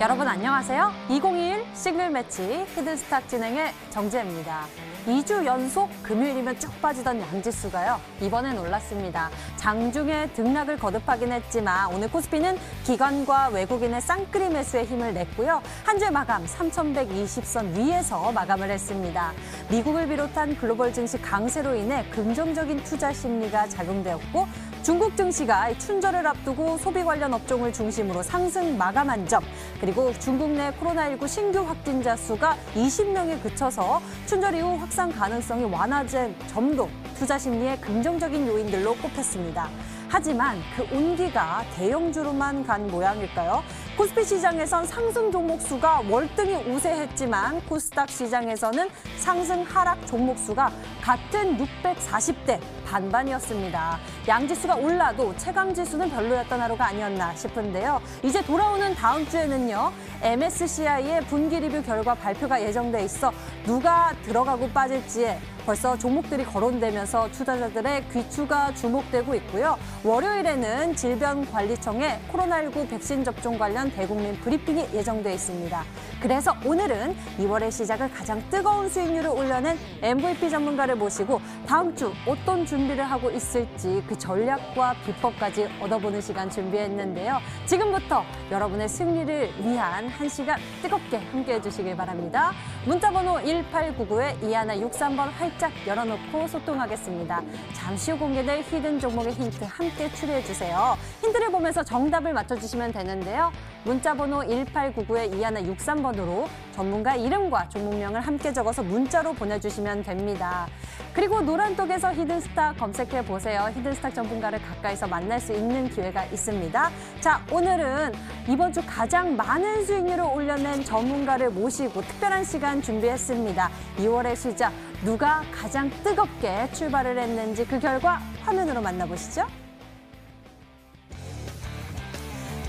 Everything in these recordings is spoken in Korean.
여러분 안녕하세요. 2021 싱글 매치 히든스탁 진행의 정재입니다. 2주 연속 금요일이면 쭉 빠지던 양지수가요. 이번엔 올랐습니다. 장중에 등락을 거듭하긴 했지만 오늘 코스피는 기관과 외국인의 쌍끌이 매수에 힘을 냈고요. 한 주의 마감 3,120선 위에서 마감을 했습니다. 미국을 비롯한 글로벌 증시 강세로 인해 긍정적인 투자 심리가 작용되었고 중국 증시가 춘절을 앞두고 소비 관련 업종을 중심으로 상승 마감한 점, 그리고 중국 내 코로나19 신규 확진자 수가 20명에 그쳐서 춘절 이후 확산 가능성이 완화된 점도 투자 심리의 긍정적인 요인들로 꼽혔습니다. 하지만 그 온기가 대형주로만 간 모양일까요? 코스피 시장에선 상승 종목 수가 월등히 우세했지만 코스닥 시장에서는 상승 하락 종목 수가 같은 640대 반반이었습니다. 양지수가 올라도 최강지수는 별로였던 하루가 아니었나 싶은데요. 이제 돌아오는 다음 주에는요. MSCI의 분기 리뷰 결과 발표가 예정돼 있어 누가 들어가고 빠질지에 벌써 종목들이 거론되면서 투자자들의 귀추가 주목되고 있고요. 월요일에는 질병관리청의 코로나19 백신 접종 관련 대국민 브리핑이 예정돼 있습니다. 그래서 오늘은 2월의 시작을 가장 뜨거운 수익률을 올려낸 MVP 전문가를 모시고 다음 주 어떤 준비를 하고 있을지 그 전략과 비법까지 얻어보는 시간 준비했는데요. 지금부터 여러분의 승리를 위한 한 시간 뜨겁게 함께해 주시길 바랍니다. 문자번호 1899에 2163번 활짝 열어놓고 소통하겠습니다. 잠시 후 공개될 히든 종목의 힌트 함께 추리해 주세요. 힌트를 보면서 정답을 맞춰주시면 되는데요. 문자번호 1899에 2163번으로 전문가 이름과 종목명을 함께 적어서 문자로 보내주시면 됩니다. 그리고 노란톡에서 히든스탁 검색해보세요. 히든스탁 전문가를 가까이서 만날 수 있는 기회가 있습니다. 자, 오늘은 이번 주 가장 많은 수익률을 올려낸 전문가를 모시고 특별한 시간 준비했습니다. 2월의 시작, 누가 가장 뜨겁게 출발을 했는지 그 결과 화면으로 만나보시죠.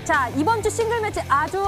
자, 이번 주 싱글 매치 아주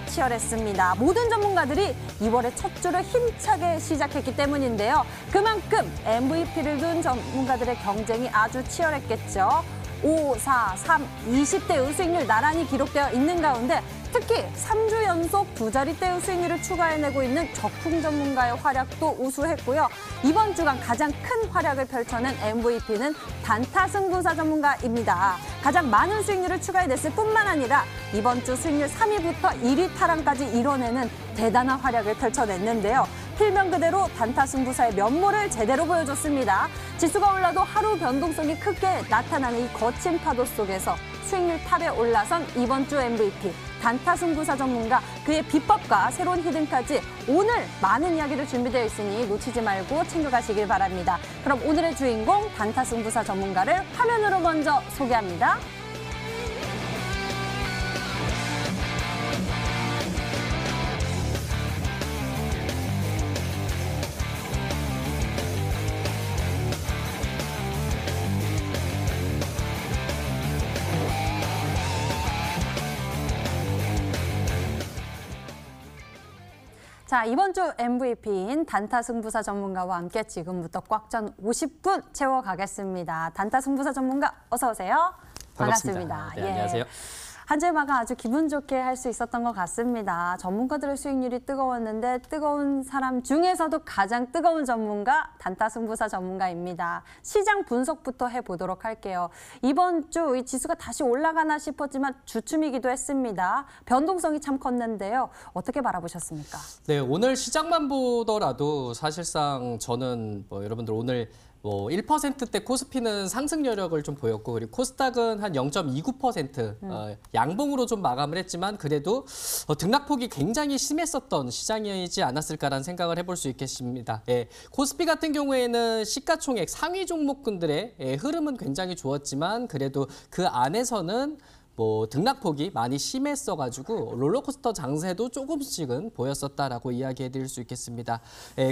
치열했습니다. 모든 전문가들이 2월의 첫 주를 힘차게 시작했기 때문인데요. 그만큼 MVP를 둔 전문가들의 경쟁이 아주 치열했겠죠. 5, 4, 3, 20대의 수익률 나란히 기록되어 있는 가운데 특히 3주 연속 두 자릿대의 수익률을 추가해내고 있는 적풍 전문가의 활약도 우수했고요. 이번 주간 가장 큰 활약을 펼쳐낸 MVP는 단타 승부사 전문가입니다. 가장 많은 수익률을 추가해냈을 뿐만 아니라 이번 주 수익률 3위부터 1위 탈환까지 이뤄내는 대단한 활약을 펼쳐냈는데요. 필명 그대로 단타 승부사의 면모를 제대로 보여줬습니다. 지수가 올라도 하루 변동성이 크게 나타나는 이 거친 파도 속에서 수익률 탑에 올라선 이번 주 MVP, 단타 승부사 전문가, 그의 비법과 새로운 히든까지 오늘 많은 이야기를 준비되어 있으니 놓치지 말고 챙겨가시길 바랍니다. 그럼 오늘의 주인공 단타 승부사 전문가를 화면으로 먼저 소개합니다. 자, 이번 주 MVP인 단타 승부사 전문가와 함께 지금부터 꽉 찬 50분 채워가겠습니다. 단타 승부사 전문가 어서 오세요. 반갑습니다. 네, 안녕하세요. 한 주의 마감 아주 기분 좋게 할 수 있었던 것 같습니다. 전문가들의 수익률이 뜨거웠는데 뜨거운 사람 중에서도 가장 뜨거운 전문가, 단타 승부사 전문가입니다. 시장 분석부터 해보도록 할게요. 이번 주 이 지수가 다시 올라가나 싶었지만 주춤이기도 했습니다. 변동성이 참 컸는데요. 어떻게 바라보셨습니까? 네, 오늘 시장만 보더라도 사실상 저는 여러분들 오늘 1%대 코스피는 상승 여력을 좀 보였고 그리고 코스닥은 한 0.29% 양봉으로 좀 마감을 했지만 그래도 등락폭이 굉장히 심했었던 시장이지 않았을까라는 생각을 해볼 수 있겠습니다. 예, 코스피 같은 경우에는 시가총액 상위 종목군들의 흐름은 굉장히 좋았지만 그래도 그 안에서는 등락폭이 많이 심했어가지고 롤러코스터 장세도 조금씩은 보였었다라고 이야기해드릴 수 있겠습니다.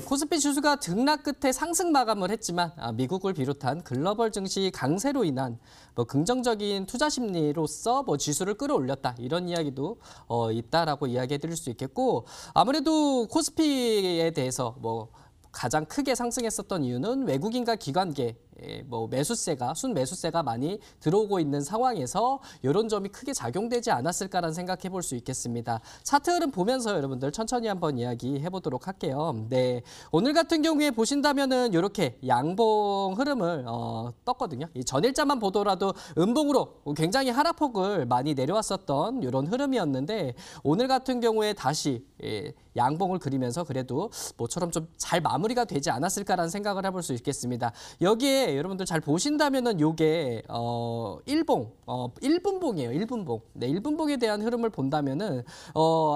코스피 지수가 등락 끝에 상승 마감을 했지만 미국을 비롯한 글로벌 증시 강세로 인한 긍정적인 투자 심리로서 지수를 끌어올렸다 이런 이야기도 있다라고 이야기해드릴 수 있겠고 아무래도 코스피에 대해서 가장 크게 상승했었던 이유는 외국인과 기관계 뭐 매수세가 순매수세가 많이 들어오고 있는 상황에서 이런 점이 크게 작용되지 않았을까라는 생각해 볼 수 있겠습니다. 차트 흐름 보면서 여러분들 천천히 한번 이야기해 보도록 할게요. 네, 오늘 같은 경우에 보신다면은 이렇게 양봉 흐름을 떴거든요. 이 전일자만 보더라도 음봉으로 굉장히 하락폭을 많이 내려왔었던 이런 흐름이었는데 오늘 같은 경우에 다시 양봉을 그리면서 그래도 모처럼 좀 잘 마무리가 되지 않았을까라는 생각을 해볼 수 있겠습니다. 여기에 여러분들 잘 보신다면은 요게 일봉, 1분봉이에요. 1분봉. 네, 1분봉에 대한 흐름을 본다면은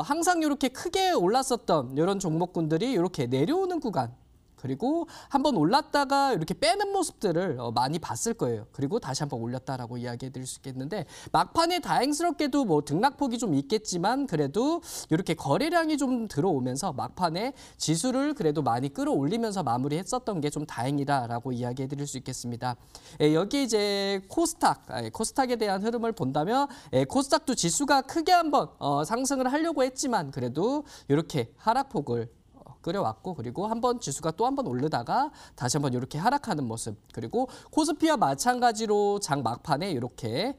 항상 이렇게 크게 올랐었던 이런 종목군들이 이렇게 내려오는 구간. 그리고 한번 올랐다가 이렇게 빼는 모습들을 많이 봤을 거예요. 그리고 다시 한번 올렸다라고 이야기해 드릴 수 있겠는데 막판에 다행스럽게도 뭐 등락폭이 좀 있겠지만 그래도 이렇게 거래량이 좀 들어오면서 막판에 지수를 그래도 많이 끌어올리면서 마무리했었던 게 좀 다행이다라고 이야기해 드릴 수 있겠습니다. 여기 이제 코스닥에 대한 흐름을 본다면 코스닥도 지수가 크게 한번 상승을 하려고 했지만 그래도 이렇게 하락폭을 끌어왔고 그리고 한번 지수가 또 한 번 오르다가 다시 한번 이렇게 하락하는 모습 그리고 코스피와 마찬가지로 장 막판에 이렇게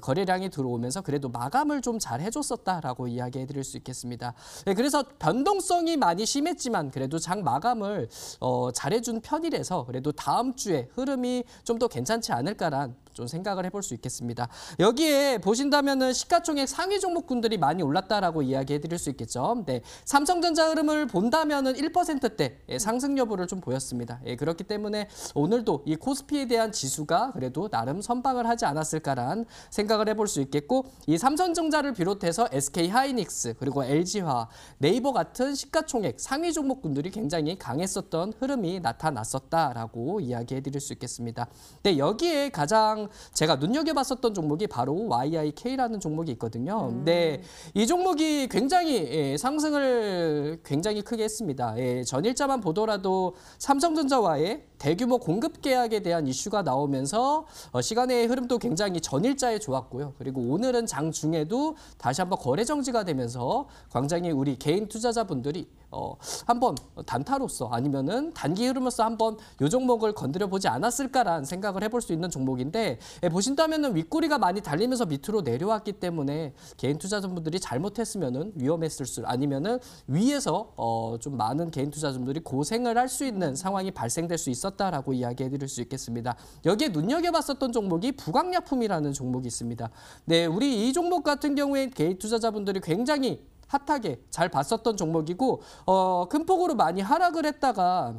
거래량이 들어오면서 그래도 마감을 좀 잘 해줬었다라고 이야기해 드릴 수 있겠습니다. 그래서 변동성이 많이 심했지만 그래도 장 마감을 잘해준 편이라서 그래도 다음 주에 흐름이 좀 더 괜찮지 않을까란 좀 생각을 해볼 수 있겠습니다. 여기에 보신다면은 시가총액 상위 종목군들이 많이 올랐다라고 이야기해 드릴 수 있겠죠. 네, 삼성전자 흐름을 본다면은 1%대 상승 여부를 좀 보였습니다. 그렇기 때문에 오늘도 이 코스피에 대한 지수가 그래도 나름 선방을 하지 않았을까란 생각을 해볼 수 있겠고 이 삼성전자를 비롯해서 SK하이닉스 그리고 LG화, 네이버 같은 시가총액 상위 종목군들이 굉장히 강했었던 흐름이 나타났었다라고 이야기해 드릴 수 있겠습니다. 네, 여기에 가장 제가 눈여겨봤었던 종목이 바로 YIK라는 종목이 있거든요. 네, 이 종목이 굉장히 상승을 굉장히 크게 했습니다. 전일자만 보더라도 삼성전자와의 대규모 공급 계약에 대한 이슈가 나오면서 시간의 흐름도 굉장히 전일자에 좋았고요. 그리고 오늘은 장 중에도 다시 한번 거래 정지가 되면서 굉장히 우리 개인 투자자분들이 한번 단타로서 아니면은 단기 흐름으로서 한번 이 종목을 건드려 보지 않았을까라는 생각을 해볼 수 있는 종목인데 보신다면은 윗꼬리가 많이 달리면서 밑으로 내려왔기 때문에 개인 투자자분들이 잘못했으면은 위험했을 수 아니면은 위에서 좀 많은 개인 투자자분들이 고생을 할 수 있는 상황이 발생될 수 있었다라고 이야기해 드릴 수 있겠습니다. 여기에 눈여겨봤었던 종목이 부강약품이라는 종목이 있습니다. 네, 우리 이 종목 같은 경우에 개인 투자자분들이 굉장히 핫하게 잘 봤었던 종목이고 큰 폭으로 많이 하락을 했다가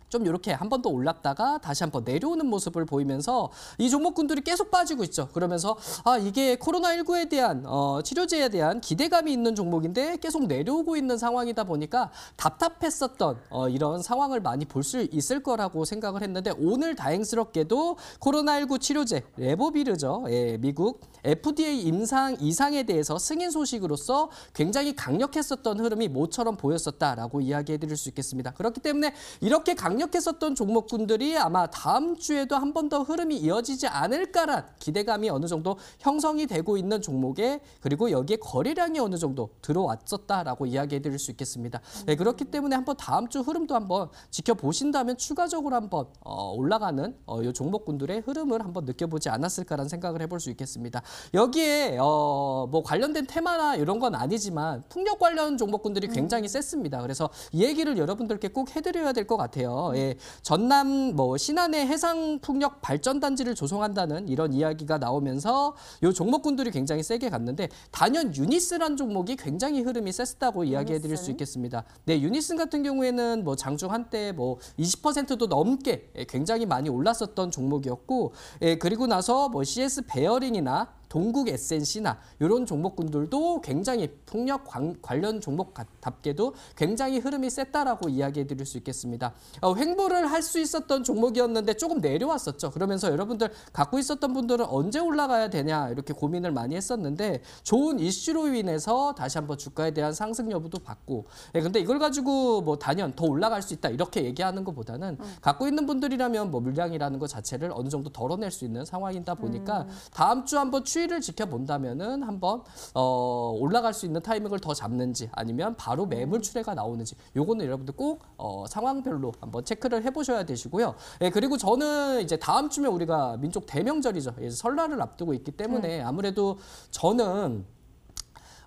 좀 이렇게 한 번 더 올랐다가 다시 한 번 내려오는 모습을 보이면서 이 종목군들이 계속 빠지고 있죠. 그러면서 이게 코로나19에 대한 치료제에 대한 기대감이 있는 종목인데 계속 내려오고 있는 상황이다 보니까 답답했었던 이런 상황을 많이 볼 수 있을 거라고 생각을 했는데 오늘 다행스럽게도 코로나19 치료제 레보비르죠. 미국 FDA 임상 이상에 대해서 승인 소식으로서 굉장히 강력했었던 흐름이 모처럼 보였었다라고 이야기해 드릴 수 있겠습니다. 그렇기 때문에 이렇게 강력했었던 종목군들이 아마 다음 주에도 한 번 더 흐름이 이어지지 않을까란 기대감이 어느 정도 형성이 되고 있는 종목에 그리고 여기에 거래량이 어느 정도 들어왔었다라고 이야기해 드릴 수 있겠습니다. 네, 그렇기 때문에 한번 다음 주 흐름도 한번 지켜보신다면 추가적으로 한번 올라가는 이 종목군들의 흐름을 한번 느껴보지 않았을까라는 생각을 해볼 수 있겠습니다. 여기에 뭐 관련된 테마나 이런 건 아니지만 풍력 관련 종목군들이 굉장히 셌습니다. 그래서 이 얘기를 여러분들께 꼭 해드려야 될 것 같아요. 전남 신안의 해상 풍력 발전단지를 조성한다는 이런 이야기가 나오면서 이 종목군들이 굉장히 세게 갔는데 단연 유니스란 종목이 굉장히 흐름이 셌다고 이야기해 드릴 수 있겠습니다. 네, 유니스 같은 경우에는 장중 한때 20%도 넘게 굉장히 많이 올랐었던 종목이었고 그리고 나서 CS 베어링이나 동국 SNC나 이런 종목군들도 굉장히 풍력 관련 종목답게도 굉장히 흐름이 셌다라고 이야기해 드릴 수 있겠습니다. 횡보를 할 수 있었던 종목이었는데 조금 내려왔었죠. 그러면서 여러분들 갖고 있었던 분들은 언제 올라가야 되냐 이렇게 고민을 많이 했었는데 좋은 이슈로 인해서 다시 한번 주가에 대한 상승 여부도 봤고 근데 이걸 가지고 단연 더 올라갈 수 있다 이렇게 얘기하는 것보다는 갖고 있는 분들이라면 물량이라는 것 자체를 어느 정도 덜어낼 수 있는 상황이다 보니까 다음 주 한번 추이 추이를 지켜본다면은 한번 올라갈 수 있는 타이밍을 더 잡는지 아니면 바로 매물 출회가 나오는지 요거는 여러분들 꼭 상황별로 한번 체크를 해보셔야 되시고요. 예, 그리고 저는 이제 다음 주면 우리가 민족 대명절이죠. 예, 설날을 앞두고 있기 때문에 아무래도 저는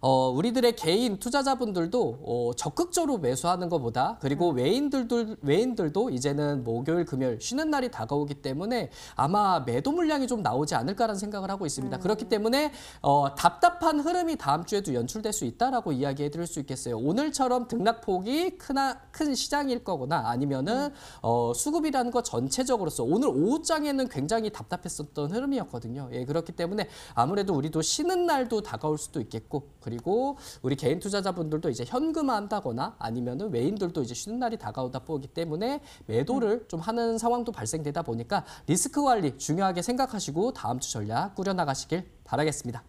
우리들의 개인 투자자분들도 적극적으로 매수하는 것보다 그리고 외인들도 이제는 목요일, 금요일 쉬는 날이 다가오기 때문에 아마 매도 물량이 좀 나오지 않을까라는 생각을 하고 있습니다. 그렇기 때문에 답답한 흐름이 다음 주에도 연출될 수 있다라고 이야기해 드릴 수 있겠어요. 오늘처럼 등락폭이 큰 시장일 거거나 아니면은 수급이라는 것 전체적으로서 오늘 오후장에는 굉장히 답답했었던 흐름이었거든요. 예, 그렇기 때문에 아무래도 우리도 쉬는 날도 다가올 수도 있겠고 그리고 우리 개인 투자자분들도 이제 현금화한다거나 아니면은 외인들도 이제 쉬는 날이 다가오다 보기 때문에 매도를 좀 하는 상황도 발생되다 보니까 리스크 관리 중요하게 생각하시고 다음 주 전략 꾸려나가시길 바라겠습니다.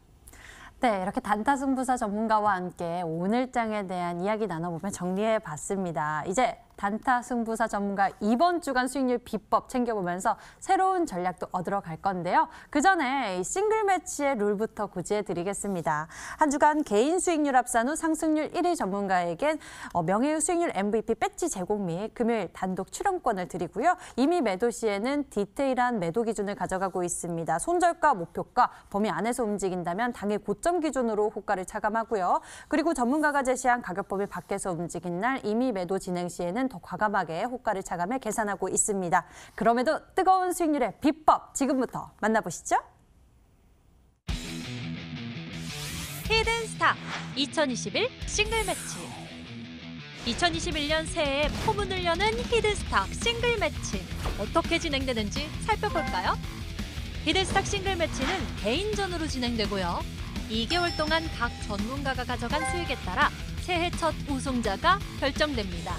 네, 이렇게 단타승부사 전문가와 함께 오늘장에 대한 이야기 나눠보면 정리해봤습니다. 이제 단타승부사 전문가 이번 주간 수익률 비법 챙겨보면서 새로운 전략도 얻으러 갈 건데요. 그 전에 싱글 매치의 룰부터 고지해드리겠습니다. 한 주간 개인 수익률 합산 후 상승률 1위 전문가에겐 명예의 수익률 MVP 배지 제공 및 금요일 단독 출연권을 드리고요. 이미 매도 시에는 디테일한 매도 기준을 가져가고 있습니다. 손절가, 목표가 범위 안에서 움직인다면 당일 고점 기준으로 호가를 차감하고요. 그리고 전문가가 제시한 가격 범위 밖에서 움직인 날 이미 매도 진행 시에는 더 과감하게 호가를 차감해 계산하고 있습니다. 그럼에도 뜨거운 수익률의 비법 지금부터 만나보시죠. 히든스탁 2021 싱글 매치 2021년 새해에 포문을 여는 히든스탁 싱글 매치 어떻게 진행되는지 살펴볼까요? 히든스탁 싱글 매치는 개인전으로 진행되고요. 2개월 동안 각 전문가가 가져간 수익에 따라 새해 첫 우승자가 결정됩니다.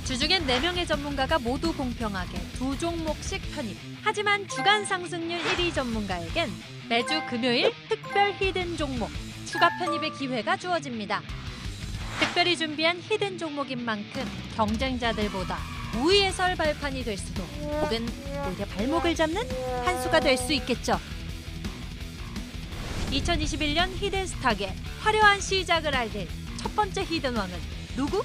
주중엔 4명의 전문가가 모두 공평하게 2종목씩 편입. 하지만 주간 상승률 1위 전문가에겐 매주 금요일 특별 히든 종목, 추가 편입의 기회가 주어집니다. 특별히 준비한 히든 종목인 만큼 경쟁자들보다 우위에설 발판이 될 수도 혹은 오히려 발목을 잡는 한 수가 될 수 있겠죠. 2021년 히든스탁의 화려한 시작을 알릴 첫 번째 히든왕은 누구?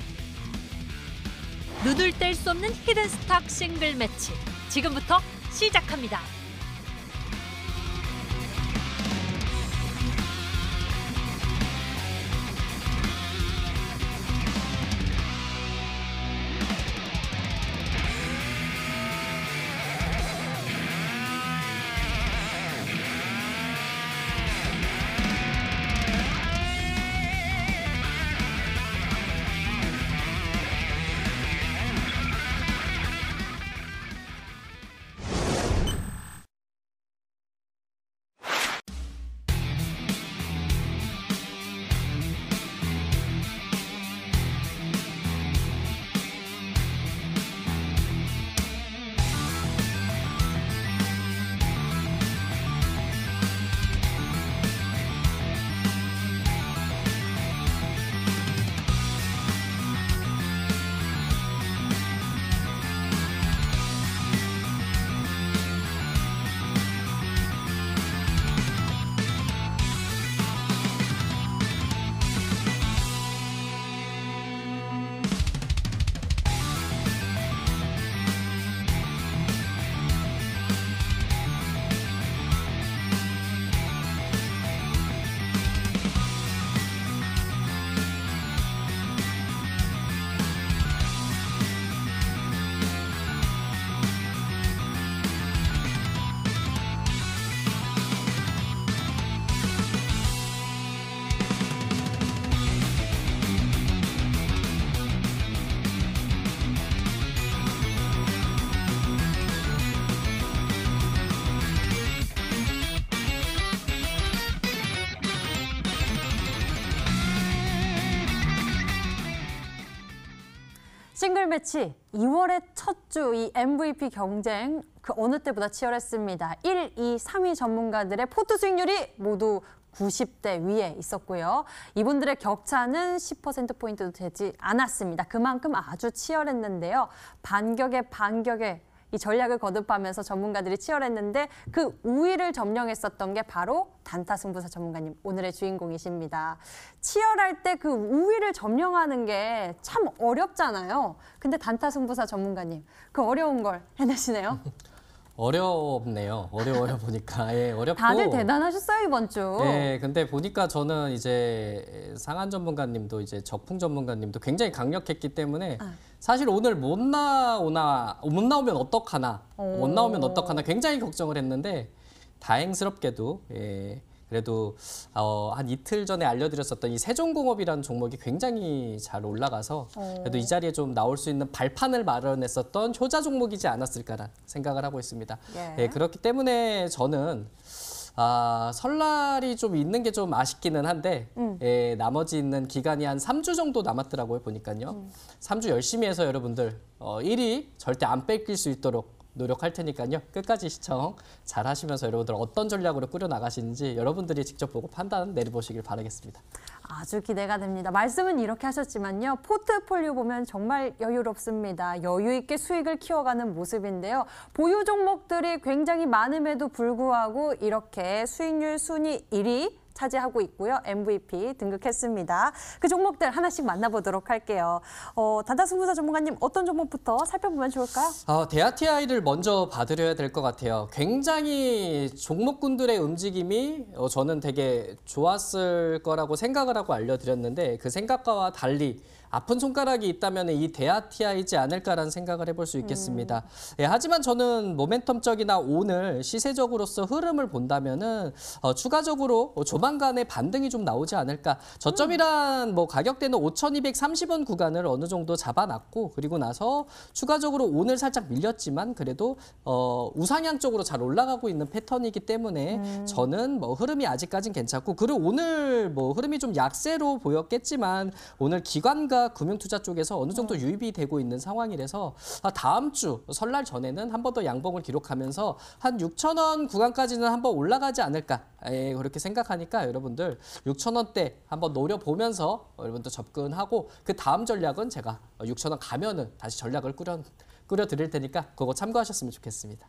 눈을 뗄 수 없는 히든스탁 싱글 매치 지금부터 시작합니다. 싱글 매치 2월의 첫 주 이 MVP 경쟁 그 어느 때보다 치열했습니다. 1, 2, 3위 전문가들의 포트 수익률이 모두 90대 위에 있었고요. 이분들의 격차는 10%포인트도 되지 않았습니다. 그만큼 아주 치열했는데요. 반격의 이 전략을 거듭하면서 전문가들이 치열했는데 그 우위를 점령했었던 게 바로 단타 승부사 전문가님, 오늘의 주인공이십니다. 치열할 때 그 우위를 점령하는 게 참 어렵잖아요. 근데 단타 승부사 전문가님, 그 어려운 걸 해내시네요. 어렵네요. 어려워요, 보니까. 예, 어렵고. 다들 대단하셨어요, 이번 주. 네, 근데 보니까 저는 이제 상한 전문가님도 이제 적풍 전문가님도 굉장히 강력했기 때문에 사실 오늘 못 나오면 어떡하나, 못 나오면 어떡하나 굉장히 걱정을 했는데 다행스럽게도 그래도 한 이틀 전에 알려드렸었던 이 세종공업이라는 종목이 굉장히 잘 올라가서 그래도 이 자리에 좀 나올 수 있는 발판을 마련했었던 효자 종목이지 않았을까라는 생각을 하고 있습니다. 예, 그렇기 때문에 저는 설날이 좀 있는 게 좀 아쉽기는 한데 예, 나머지 있는 기간이 한 3주 정도 남았더라고요, 보니까요. 3주 열심히 해서 여러분들 1위 절대 안 뺏길 수 있도록 노력할 테니까요. 끝까지 시청 잘 하시면서 여러분들 어떤 전략으로 꾸려나가시는지 여러분들이 직접 보고 판단 내려보시길 바라겠습니다. 아주 기대가 됩니다. 말씀은 이렇게 하셨지만요. 포트폴리오 보면 정말 여유롭습니다. 여유 있게 수익을 키워가는 모습인데요. 보유 종목들이 굉장히 많음에도 불구하고 이렇게 수익률 순위 1위 차지하고 있고요. MVP 등극했습니다. 그 종목들 하나씩 만나보도록 할게요. 단타승부사 전문가님, 어떤 종목부터 살펴보면 좋을까요? 대아티아이를 먼저 봐드려야 될 것 같아요. 굉장히 종목군들의 움직임이 저는 되게 좋았을 거라고 생각을 하고 알려드렸는데 그 생각과와 달리 아픈 손가락이 있다면 이 대아티아이지 않을까라는 생각을 해볼 수 있겠습니다. 예, 하지만 저는 모멘텀적이나 오늘 시세적으로서 흐름을 본다면은 추가적으로 조만간에 반등이 좀 나오지 않을까. 저점이란 가격대는 5,230원 구간을 어느 정도 잡아놨고 그리고 나서 추가적으로 오늘 살짝 밀렸지만 그래도 우상향 쪽으로 잘 올라가고 있는 패턴이기 때문에 저는 흐름이 아직까진 괜찮고 그리고 오늘 흐름이 좀 약세로 보였겠지만 오늘 기관과 금융투자 쪽에서 어느 정도 유입이 되고 있는 상황이라서 다음 주 설날 전에는 한 번 더 양봉을 기록하면서 한 6,000원 구간까지는 한번 올라가지 않을까 그렇게 생각하니까 여러분들 6,000원대 한번 노려보면서 여러분들 접근하고 그 다음 전략은 제가 6,000원 가면은 다시 전략을 꾸려 드릴 테니까 그거 참고하셨으면 좋겠습니다.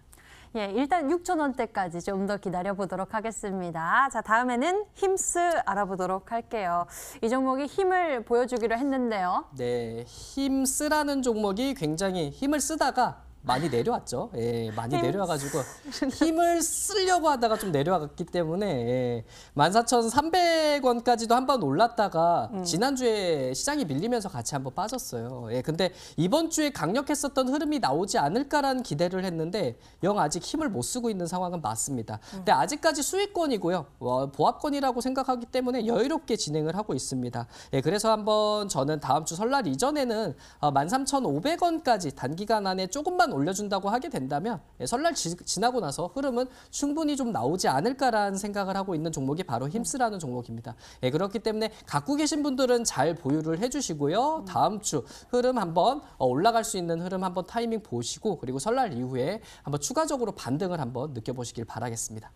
예, 일단 6,000원대까지 좀 더 기다려보도록 하겠습니다. 자, 다음에는 힘스 알아보도록 할게요. 이 종목이 힘을 보여주기로 했는데요. 네, 힘쓰라는 종목이 굉장히 힘을 쓰다가 많이 내려왔죠. 예, 많이 내려와가지고 힘을 쓰려고 하다가 좀 내려왔기 때문에 14,300원까지도 한번 올랐다가 지난주에 시장이 밀리면서 같이 한번 빠졌어요. 예, 근데 이번 주에 강력했었던 흐름이 나오지 않을까라는 기대를 했는데 영 아직 힘을 못 쓰고 있는 상황은 맞습니다. 근데 아직까지 수익권이고요. 보합권이라고 생각하기 때문에 여유롭게 진행을 하고 있습니다. 예, 그래서 한번 저는 다음 주 설날 이전에는 13,500원까지 단기간 안에 조금만 올려준다고 하게 된다면 설날 지나고 나서 흐름은 충분히 좀 나오지 않을까라는 생각을 하고 있는 종목이 바로 힘스라는 종목입니다. 예, 그렇기 때문에 갖고 계신 분들은 잘 보유를 해주시고요. 다음 주 흐름 한번 올라갈 수 있는 흐름 한번 타이밍 보시고 그리고 설날 이후에 한번 추가적으로 반등을 한번 느껴보시길 바라겠습니다.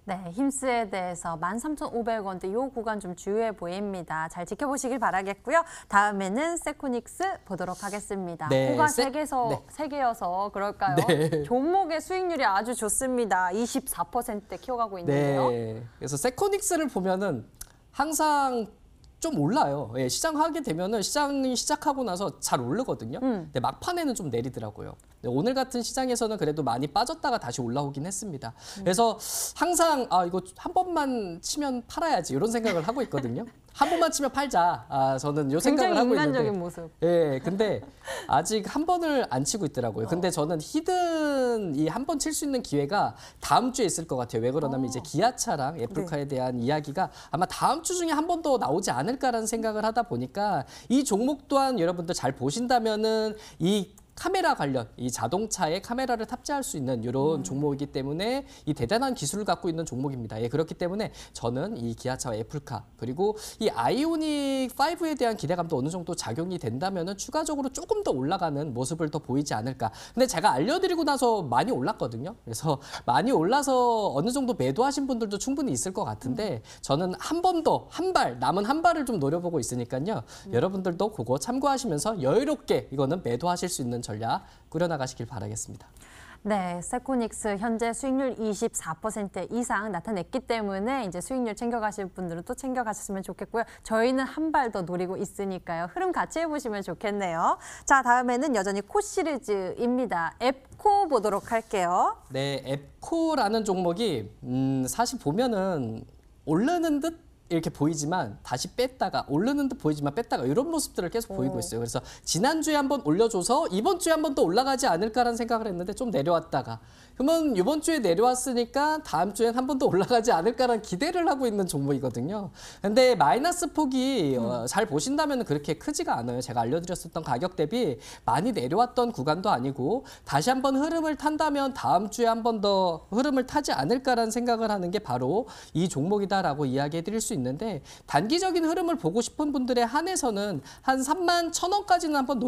네, 힘스에 대해서 13,500원대 이 구간 좀 주요해 보입니다. 잘 지켜보시길 바라겠고요. 다음에는 세코닉스 보도록 하겠습니다. 네, 호가 세 개여서 그럴까요? 네. 종목의 수익률이 아주 좋습니다. 24%대 키워가고 있는데요. 네, 그래서 세코닉스를 보면은 항상 좀 올라요. 예, 시장하게 되면은 시장이 시작하고 나서 잘 오르거든요. 근데 막판에는 좀 내리더라고요. 오늘 같은 시장에서는 그래도 많이 빠졌다가 다시 올라오긴 했습니다. 그래서 항상 이거 한 번만 치면 팔아야지 이런 생각을 하고 있거든요. 한 번만 치면 팔자. 저는 요 생각을 하고 있는데. 굉장히 인간적인 모습. 예, 근데 아직 한 번을 안 치고 있더라고요. 근데 저는 히든 이 한 번 칠 수 있는 기회가 다음 주에 있을 것 같아요. 왜 그러냐면 이제 기아차랑 애플카에 대한 이야기가 아마 다음 주 중에 한 번 더 나오지 않을까라는 생각을 하다 보니까 이 종목 또한 여러분들 잘 보신다면은 이 카메라 관련, 이 자동차에 카메라를 탑재할 수 있는 이런 종목이기 때문에 이 대단한 기술을 갖고 있는 종목입니다. 예, 그렇기 때문에 저는 이 기아차와 애플카 그리고 이 아이오닉 5에 대한 기대감도 어느 정도 작용이 된다면은 추가적으로 조금 더 올라가는 모습을 더 보이지 않을까. 근데 제가 알려드리고 나서 많이 올랐거든요. 그래서 많이 올라서 어느 정도 매도하신 분들도 충분히 있을 것 같은데 저는 한 번 더 남은 한 발을 좀 노려보고 있으니까요. 여러분들도 그거 참고하시면서 여유롭게 이거는 매도하실 수 있는 전략 꾸려나가시길 바라겠습니다. 네, 세코닉스 현재 수익률 24% 이상 나타냈기 때문에 이제 수익률 챙겨가실 분들은 또 챙겨가셨으면 좋겠고요. 저희는 한 발 더 노리고 있으니까요. 흐름 같이 해보시면 좋겠네요. 자, 다음에는 여전히 코 시리즈입니다. 앱코 보도록 할게요. 네, 앱코라는 종목이 사실 보면은 오르는 듯 이렇게 보이지만 다시 뺐다가 오르는 듯 보이지만 뺐다가 이런 모습들을 계속 보이고 있어요. 그래서 지난주에 한번 올려줘서 이번 주에 한번 더 올라가지 않을까라는 생각을 했는데 좀 내려왔다가 그러면 이번 주에 내려왔으니까 다음 주엔 한 번 더 올라가지 않을까라는 기대를 하고 있는 종목이거든요. 근데 마이너스 폭이 잘 보신다면 그렇게 크지가 않아요. 제가 알려드렸었던 가격 대비 많이 내려왔던 구간도 아니고 다시 한번 흐름을 탄다면 다음 주에 한 번 더 흐름을 타지 않을까라는 생각을 하는 게 바로 이 종목이다라고 이야기해드릴 수 있는데 단기적인 흐름을 보고 싶은 분들에 한해서는 한 31,000원까지는 한번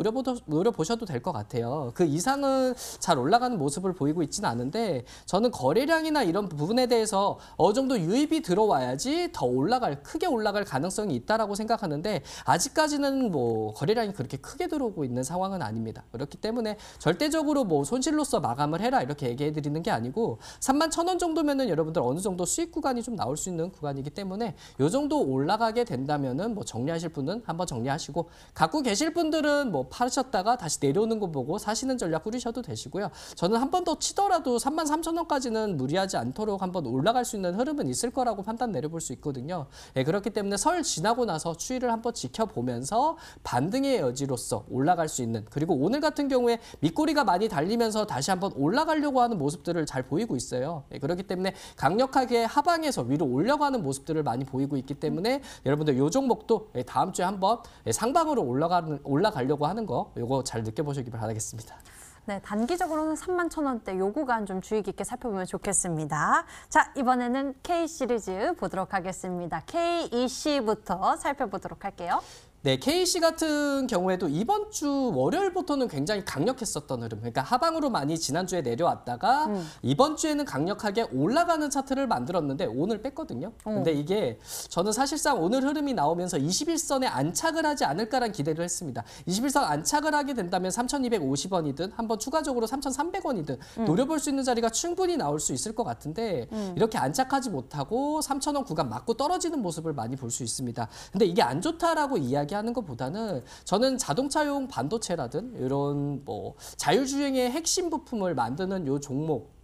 노려보셔도 될 것 같아요. 그 이상은 잘 올라가는 모습을 보이고 있지는 않은데 저는 거래량이나 이런 부분에 대해서 어느 정도 유입이 들어와야지 더 크게 올라갈 가능성이 있다라고 생각하는데 아직까지는 뭐 거래량이 그렇게 크게 들어오고 있는 상황은 아닙니다. 그렇기 때문에 절대적으로 뭐 손실로서 마감을 해라 이렇게 얘기해 드리는 게 아니고 31,000원 정도면은 여러분들 어느 정도 수익 구간이 좀 나올 수 있는 구간이기 때문에 요 정도 올라가게 된다면은 뭐 정리하실 분은 한번 정리하시고 갖고 계실 분들은 뭐 파셨다가 다시 내려오는 거 보고 사시는 전략 꾸리셔도 되시고요. 저는 한 번 더 치더라도 33,000원까지는 무리하지 않도록 한번 올라갈 수 있는 흐름은 있을 거라고 판단 내려볼 수 있거든요. 예, 그렇기 때문에 설 지나고 나서 추이를 한번 지켜보면서 반등의 여지로서 올라갈 수 있는 그리고 오늘 같은 경우에 밑꼬리가 많이 달리면서 다시 한번 올라가려고 하는 모습들을 잘 보이고 있어요. 예, 그렇기 때문에 강력하게 하방에서 위로 올려가는 모습들을 많이 보이고 있기 때문에 여러분들 요 종목도 다음 주에 한번 상방으로 올라가려고 하는 거 요거 잘 느껴보시기 바라겠습니다. 네, 단기적으로는 31,000원대 요 구간 좀 주의 깊게 살펴보면 좋겠습니다. 자, 이번에는 K 시리즈 보도록 하겠습니다. KEC부터 살펴보도록 할게요. 네, KC 같은 경우에도 이번 주 월요일부터는 굉장히 강력했었던 흐름. 그러니까 하방으로 많이 지난주에 내려왔다가 이번 주에는 강력하게 올라가는 차트를 만들었는데 오늘 뺐거든요. 근데 이게 저는 사실상 오늘 흐름이 나오면서 21선에 안착을 하지 않을까라는 기대를 했습니다. 21선 안착을 하게 된다면 3,250원이든 한번 추가적으로 3,300원이든 노려볼 수 있는 자리가 충분히 나올 수 있을 것 같은데 이렇게 안착하지 못하고 3,000원 구간 맞고 떨어지는 모습을 많이 볼 수 있습니다. 근데 이게 안 좋다라고 하는 것보다는 저는 자동차용 반도체라든 이런 뭐 자율주행의 핵심 부품을 만드는 요 종목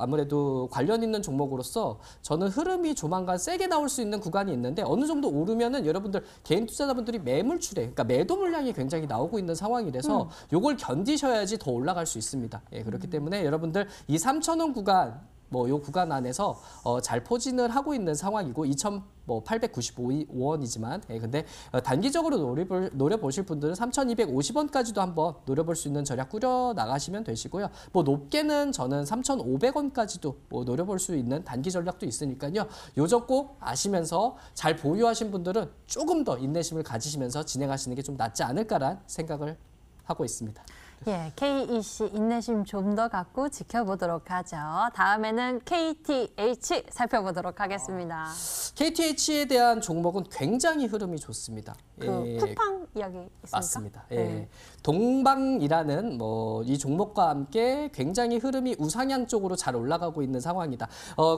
아무래도 관련 있는 종목으로서 저는 흐름이 조만간 세게 나올 수 있는 구간이 있는데 어느 정도 오르면은 여러분들 개인 투자자분들이 매물출에 그러니까 매도 물량이 굉장히 나오고 있는 상황이라서 요걸 견디셔야지 더 올라갈 수 있습니다. 예, 그렇기 때문에 여러분들 이 3,000원 구간 요 구간 안에서 잘 포진을 하고 있는 상황이고 2,895원이지만 근데 단기적으로 노려보실 분들은 3,250원까지도 한번 노려볼 수 있는 전략 꾸려 나가시면 되시고요. 뭐 높게는 저는 3,500원까지도 뭐 노려볼 수 있는 단기 전략도 있으니까요. 요 점 꼭 아시면서 잘 보유하신 분들은 조금 더 인내심을 가지시면서 진행하시는 게 좀 낫지 않을까라는 생각을 하고 있습니다. 예, KEC 인내심 좀 더 갖고 지켜보도록 하죠. 다음에는 KTH 살펴보도록 하겠습니다. KTH에 대한 종목은 굉장히 흐름이 좋습니다. 그 쿠팡 이야기 있습니까? 맞습니다. 예. 동방이라는 이 종목과 함께 굉장히 흐름이 우상향 쪽으로 잘 올라가고 있는 상황이다.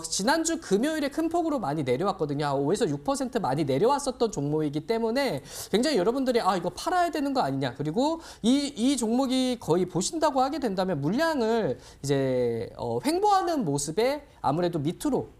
지난주 금요일에 큰 폭으로 많이 내려왔거든요. 5에서 6% 많이 내려왔었던 종목이기 때문에 굉장히 여러분들이 이거 팔아야 되는 거 아니냐. 그리고 이 종목이 거의 보신다고 하게 된다면 물량을 이제 횡보하는 모습에 아무래도 밑으로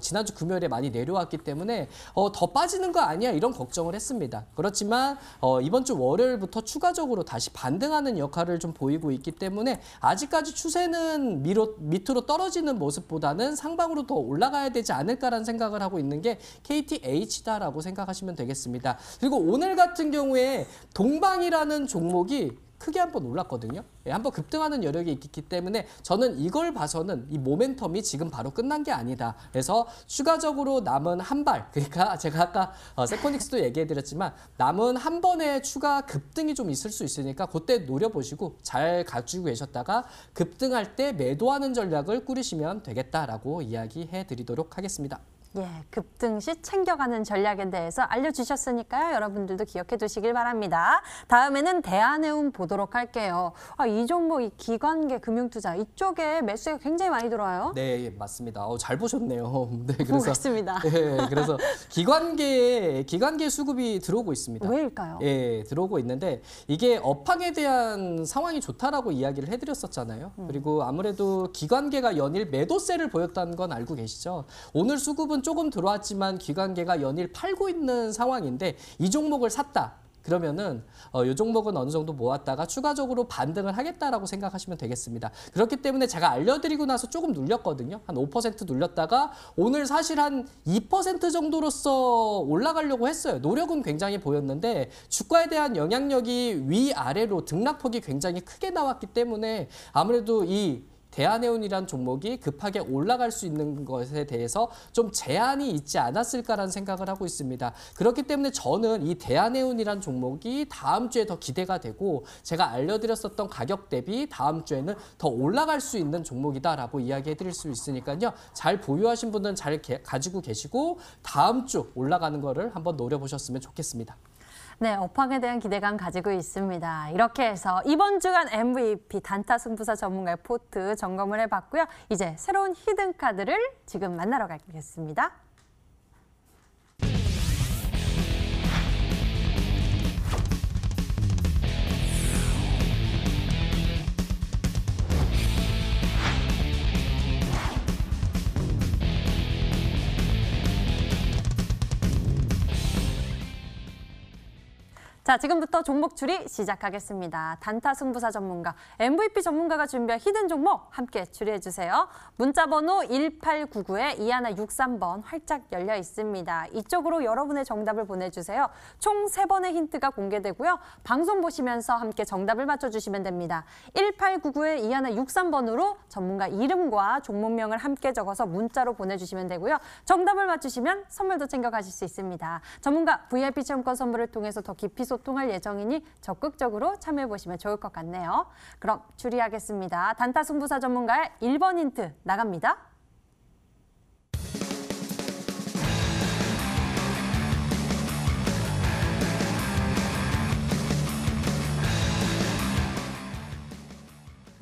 지난주 금요일에 많이 내려왔기 때문에 더 빠지는 거 아니야 이런 걱정을 했습니다. 그렇지만 이번 주 월요일부터 추가적으로 다시 반등하는 역할을 좀 보이고 있기 때문에 아직까지 추세는 밑으로 떨어지는 모습보다는 상방으로 더 올라가야 되지 않을까라는 생각을 하고 있는 게 KTH다라고 생각하시면 되겠습니다. 그리고 오늘 같은 경우에 동방이라는 종목이 크게 한번 올랐거든요. 한번 급등하는 여력이 있기 때문에 저는 이걸 봐서는 이 모멘텀이 지금 바로 끝난 게 아니다. 그래서 추가적으로 남은 한 발, 그러니까 제가 아까 세코닉스도 얘기해드렸지만 남은 한 번의 추가 급등이 좀 있을 수 있으니까 그때 노려보시고 잘 가지고 계셨다가 급등할 때 매도하는 전략을 꾸리시면 되겠다라고 이야기해드리도록 하겠습니다. 예, 급등 시 챙겨가는 전략에 대해서 알려주셨으니까요. 여러분들도 기억해 두시길 바랍니다. 다음에는 대한해운 보도록 할게요. 이 종목, 이 기관계 금융투자 이쪽에 매수가 굉장히 많이 들어와요. 네, 맞습니다. 잘 보셨네요. 네, 보고 있습니다. 네, 그래서 기관계 수급이 들어오고 있습니다. 왜일까요? 예, 들어오고 있는데 이게 업황에 대한 상황이 좋다라고 이야기를 해드렸었잖아요. 그리고 아무래도 기관계가 연일 매도세를 보였다는 건 알고 계시죠? 오늘 수급은 조금 들어왔지만 기관계가 연일 팔고 있는 상황인데 이 종목을 샀다. 그러면은 이 종목은 어느 정도 모았다가 추가적으로 반등을 하겠다라고 생각하시면 되겠습니다. 그렇기 때문에 제가 알려드리고 나서 조금 눌렸거든요. 한 5% 눌렸다가 오늘 사실 한 2% 정도로서 올라가려고 했어요. 노력은 굉장히 보였는데 주가에 대한 영향력이 위아래로 등락폭이 굉장히 크게 나왔기 때문에 아무래도 이 대한해운이란 종목이 급하게 올라갈 수 있는 것에 대해서 좀 제한이 있지 않았을까라는 생각을 하고 있습니다. 그렇기 때문에 저는 이 대한해운이란 종목이 다음 주에 더 기대가 되고 제가 알려드렸었던 가격 대비 다음 주에는 더 올라갈 수 있는 종목이다라고 이야기해드릴 수 있으니까요. 잘 보유하신 분들은 잘 가지고 계시고 다음 주 올라가는 거를 한번 노려보셨으면 좋겠습니다. 네, 업황에 대한 기대감 가지고 있습니다. 이렇게 해서 이번 주간 MVP 단타 승부사 전문가의 포트 점검을 해봤고요. 이제 새로운 히든 카드를 지금 만나러 가겠습니다. 자, 지금부터 종목 추리 시작하겠습니다. 단타 승부사 전문가, MVP 전문가가 준비한 히든 종목 함께 추리해 주세요. 문자 번호 1899에 2163번 활짝 열려 있습니다. 이쪽으로 여러분의 정답을 보내주세요. 총 3번의 힌트가 공개되고요. 방송 보시면서 함께 정답을 맞춰주시면 됩니다. 1899에 2163번으로 전문가 이름과 종목명을 함께 적어서 문자로 보내주시면 되고요. 정답을 맞추시면 선물도 챙겨가실 수 있습니다. 전문가 VIP 체험권 선물을 통해서 더 깊이 소통할 예정이니 적극적으로 참여해보시면 좋을 것 같네요. 그럼 추리하겠습니다. 단타 승부사 전문가의 1번 힌트 나갑니다.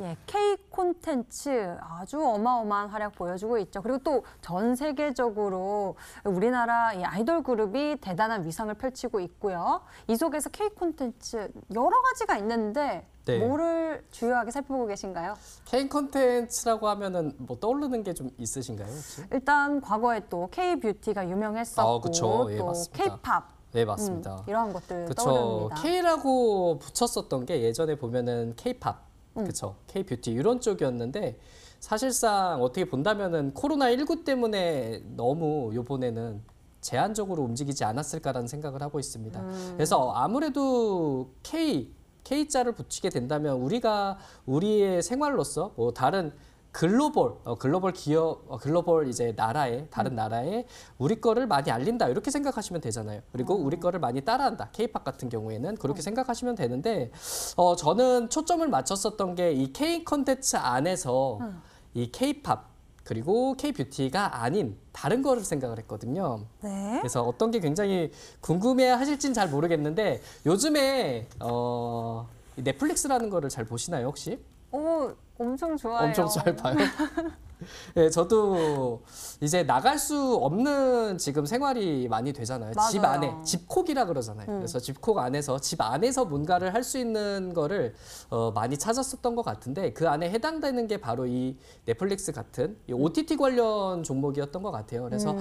예, K 콘텐츠 아주 어마어마한 활약 보여주고 있죠. 그리고 또 전 세계적으로 우리나라 이 아이돌 그룹이 대단한 위상을 펼치고 있고요. 이 속에서 K 콘텐츠 여러 가지가 있는데 네. 뭐를 주요하게 살펴보고 계신가요? K 콘텐츠라고 하면은 뭐 떠오르는 게 좀 있으신가요, 혹시? 일단 과거에 또 K 뷰티가 유명했었고 그쵸. 예, 또 맞습니다. K 팝 네, 맞습니다. 이러한 것들 그쵸. 떠오릅니다. K라고 붙였었던 게 예전에 보면은 K-팝, 그쵸. K-뷰티 이런 쪽이었는데 사실상 어떻게 본다면은 코로나19 때문에 너무 이번에는 제한적으로 움직이지 않았을까라는 생각을 하고 있습니다. 그래서 아무래도 K자를 붙이게 된다면 우리의 생활로서 뭐 다른 글로벌 기업, 글로벌 이제 나라에, 다른 나라에 우리 거를 많이 알린다. 이렇게 생각하시면 되잖아요. 그리고 우리 거를 많이 따라한다. K-팝 같은 경우에는 그렇게 생각하시면 되는데, 저는 초점을 맞췄었던 게 이 K 컨텐츠 안에서 이 K-팝, 그리고 K-뷰티가 아닌 다른 거를 생각을 했거든요. 네. 그래서 어떤 게 굉장히 궁금해 하실진 잘 모르겠는데, 요즘에, 이 넷플릭스라는 거를 잘 보시나요, 혹시? 오, 엄청 좋아요. 엄청 잘 봐요. 네, 저도 이제 나갈 수 없는 지금 생활이 많이 되잖아요. 맞아요. 집 안에, 집콕이라 그러잖아요. 그래서 집콕 안에서, 집 안에서 뭔가를 할 수 있는 거를 많이 찾았었던 것 같은데 그 안에 해당되는 게 바로 이 넷플릭스 같은 이 OTT 관련 종목이었던 것 같아요. 그래서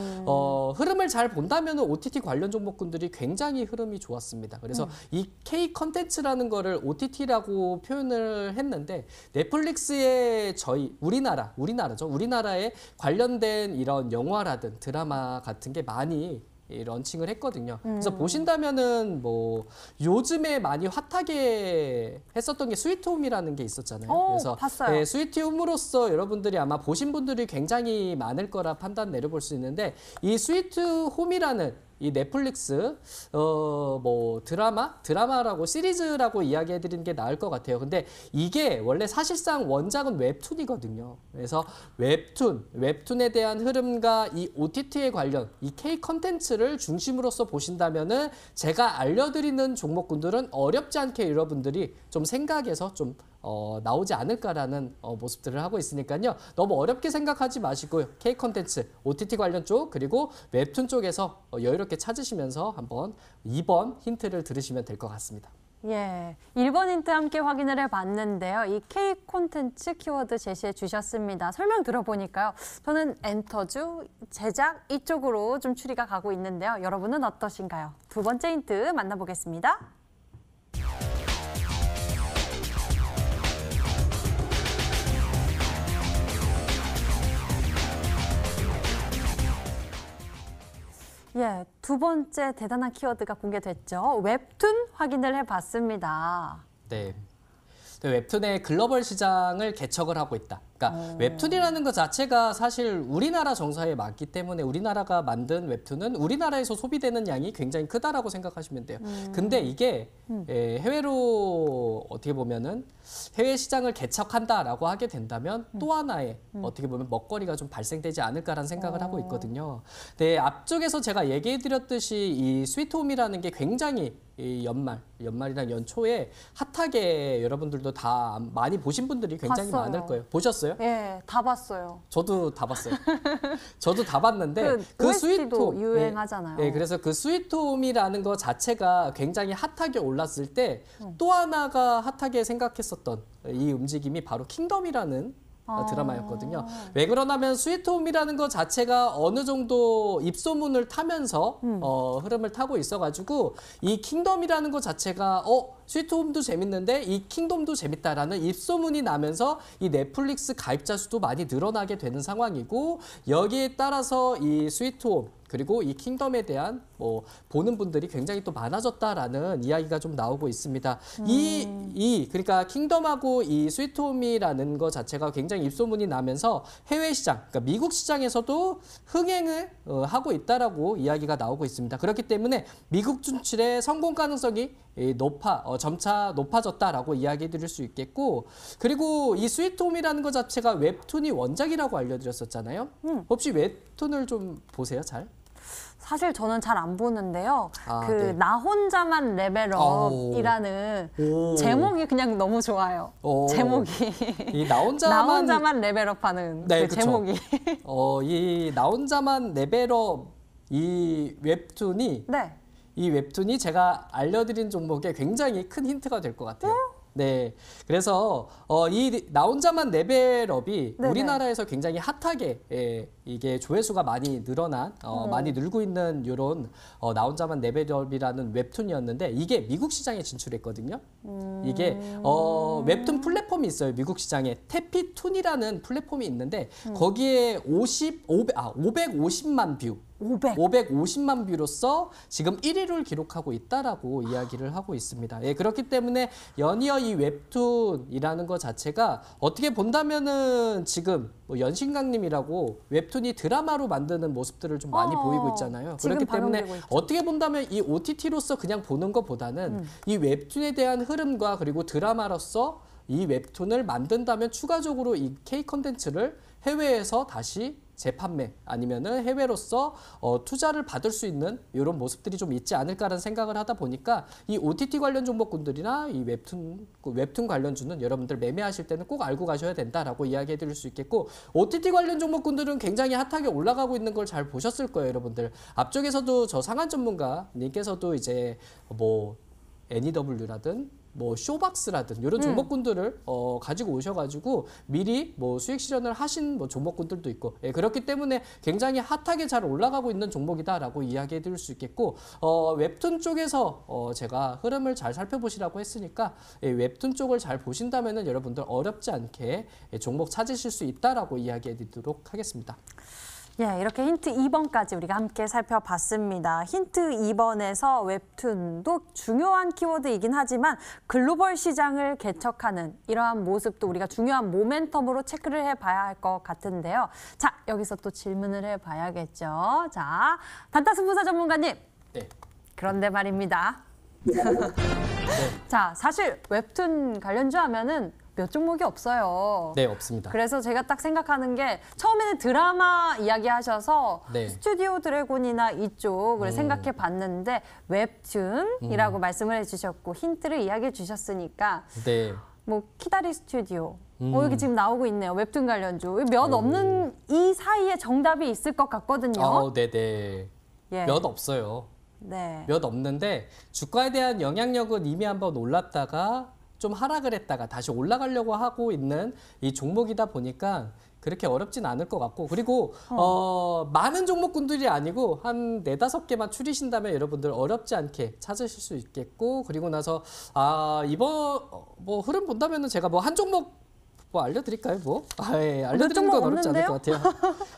흐름을 잘 본다면 OTT 관련 종목군들이 굉장히 흐름이 좋았습니다. 그래서 이 K 컨텐츠라는 거를 OTT라고 표현을 했는데 넷플릭스의 우리나라죠. 우리나라에 관련된 이런 영화라든 드라마 같은 게 많이 런칭을 했거든요. 그래서 보신다면은 뭐 요즘에 많이 핫하게 했었던 게 스위트홈이라는 게 있었잖아요. 그래서 봤어요. 네, 스위트홈으로서 여러분들이 아마 보신 분들이 굉장히 많을 거라 판단 내려볼 수 있는데 이 스위트홈이라는 이 넷플릭스 뭐 드라마라고 시리즈라고 이야기해 드리는 게 나을 것 같아요. 근데 이게 원래 사실상 원작은 웹툰이거든요. 그래서 웹툰에 대한 흐름과 이 OTT에 관련 이 K 컨텐츠를 중심으로서 보신다면은 제가 알려드리는 종목군들은 어렵지 않게 여러분들이 좀 생각해서 좀 나오지 않을까라는 모습들을 하고 있으니까요. 너무 어렵게 생각하지 마시고요. K 컨텐츠, OTT 관련 쪽 그리고 웹툰 쪽에서 여유롭게 찾으시면서 한번 2번 힌트를 들으시면 될 것 같습니다. 예, 1번 힌트 함께 확인을 해봤는데요. 이 K 콘텐츠 키워드 제시해 주셨습니다. 설명 들어보니까요. 저는 엔터주, 제작 이쪽으로 좀 추리가 가고 있는데요. 여러분은 어떠신가요? 두 번째 힌트 만나보겠습니다. 예, 두 번째 대단한 키워드가 공개됐죠. 웹툰 확인을 해봤습니다. 네. 웹툰의 글로벌 시장을 개척을 하고 있다. 그러니까 웹툰이라는 것 자체가 사실 우리나라 정서에 맞기 때문에 우리나라가 만든 웹툰은 우리나라에서 소비되는 양이 굉장히 크다라고 생각하시면 돼요. 근데 이게 해외로 어떻게 보면은 해외 시장을 개척한다라고 하게 된다면 또 하나의 어떻게 보면 먹거리가 좀 발생되지 않을까라는 생각을 하고 있거든요. 네, 앞쪽에서 제가 얘기해드렸듯이 이 스위트홈이라는 게 굉장히 이 연말이랑 연초에 핫하게 여러분들도 다 많이 보신 분들이 굉장히 봤어요. 많을 거예요. 보셨어요? 예, 다 봤어요. 저도 다 봤어요. 저도 다 봤는데 그 스위트홈 OST도 유행하잖아요. 네, 그래서 그 스위트홈이라는 거 자체가 굉장히 핫하게 올랐을 때 또 하나가 핫하게 생각했었던 이 움직임이 바로 킹덤이라는 드라마였거든요. 왜 그러냐면 스위트홈이라는 것 자체가 어느 정도 입소문을 타면서 흐름을 타고 있어가지고 이 킹덤이라는 것 자체가 스위트홈도 재밌는데 이 킹덤도 재밌다라는 입소문이 나면서 이 넷플릭스 가입자 수도 많이 늘어나게 되는 상황이고 여기에 따라서 이 스위트홈 그리고 이 킹덤에 대한 보는 분들이 굉장히 또 많아졌다라는 이야기가 좀 나오고 있습니다. 그러니까 킹덤하고 이 스위트홈이라는 것 자체가 굉장히 입소문이 나면서 해외 시장, 그러니까 미국 시장에서도 흥행을 하고 있다라고 이야기가 나오고 있습니다. 그렇기 때문에 미국 진출의 성공 가능성이 점차 높아졌다라고 이야기 드릴 수 있겠고 그리고 이 스위트홈이라는 것 자체가 웹툰이 원작이라고 알려드렸었잖아요. 혹시 웹툰을 좀 보세요, 잘? 사실 저는 잘 안 보는데요. 네. 나 혼자만 레벨업이라는 제목이 그냥 너무 좋아요. 제목이. 이 나 나 혼자만 레벨업하는 네, 그 그쵸. 제목이. 이 나 혼자만 레벨업 이 웹툰이 네. 이 웹툰이 제가 알려드린 종목에 굉장히 큰 힌트가 될 것 같아요. 네, 그래서 이 나 혼자만 레벨업이 네네. 우리나라에서 굉장히 핫하게 이게 조회수가 많이 늘어난 많이 늘고 있는 이런 나 혼자만 레벨업이라는 웹툰이었는데 이게 미국 시장에 진출했거든요. 이게 웹툰 플랫폼이 있어요. 미국 시장에 태피툰이라는 플랫폼이 있는데 거기에 550만 뷰. 550만 뷰로서 지금 1위를 기록하고 있다라고 이야기를 하고 있습니다. 예, 그렇기 때문에 연이어 이 웹툰이라는 것 자체가 어떻게 본다면은 지금 연신강님이라고 웹툰이 드라마로 만드는 모습들을 좀 많이 보이고 있잖아요. 지금 그렇기 때문에 방영되고 있죠. 어떻게 본다면 이 OTT로서 그냥 보는 것보다는 이 웹툰에 대한 흐름과 그리고 드라마로서 이 웹툰을 만든다면 추가적으로 이 K 컨텐츠를 해외에서 다시 재판매 아니면은 해외로서 투자를 받을 수 있는 이런 모습들이 좀 있지 않을까라는 생각을 하다 보니까 이 OTT 관련 종목군들이나 이 웹툰 관련주는 여러분들 매매하실 때는 꼭 알고 가셔야 된다라고 이야기해 드릴 수 있겠고 OTT 관련 종목군들은 굉장히 핫하게 올라가고 있는 걸 잘 보셨을 거예요, 여러분들. 앞쪽에서도 저 상한 전문가님께서도 이제 NEW라든 쇼박스라든 이런 종목군들을 가지고 오셔가지고 미리 수익 실현을 하신 종목군들도 있고 그렇기 때문에 굉장히 핫하게 잘 올라가고 있는 종목이다라고 이야기해 드릴 수 있겠고 웹툰 쪽에서 제가 흐름을 잘 살펴보시라고 했으니까 웹툰 쪽을 잘 보신다면은 여러분들 어렵지 않게 종목 찾으실 수 있다라고 이야기해 드리도록 하겠습니다. 예, 이렇게 힌트 2번까지 우리가 함께 살펴봤습니다. 힌트 2번에서 웹툰도 중요한 키워드이긴 하지만 글로벌 시장을 개척하는 이러한 모습도 우리가 중요한 모멘텀으로 체크를 해봐야 할 것 같은데요. 자, 여기서 또 질문을 해봐야겠죠. 자, 단타승부사 전문가님. 네. 그런데 말입니다. 자, 사실 웹툰 관련주 하면은 몇 종목이 없어요. 네, 없습니다. 그래서 제가 딱 생각하는 게 처음에는 드라마 이야기 하셔서 네. 스튜디오 드래곤이나 이쪽을 생각해 봤는데 웹툰이라고 말씀을 해주셨고 힌트를 이야기해 주셨으니까 네. 뭐 키다리 스튜디오 여기 지금 나오고 있네요. 웹툰 관련주. 몇 없는 이 사이에 정답이 있을 것 같거든요. 네네. 예. 몇 없어요. 네. 몇 없는데 주가에 대한 영향력은 이미 한번 올랐다가 좀 하락을 했다가 다시 올라가려고 하고 있는 이 종목이다 보니까 그렇게 어렵진 않을 것 같고 그리고 많은 종목군들이 아니고 한 4-5개만 추리신다면 여러분들 어렵지 않게 찾으실 수 있겠고 그리고 나서 이번 뭐 흐름 본다면은 제가 뭐 한 종목 뭐 알려드릴까요? 뭐? 예, 알려드리는 건 어렵지 않을 것 같아요.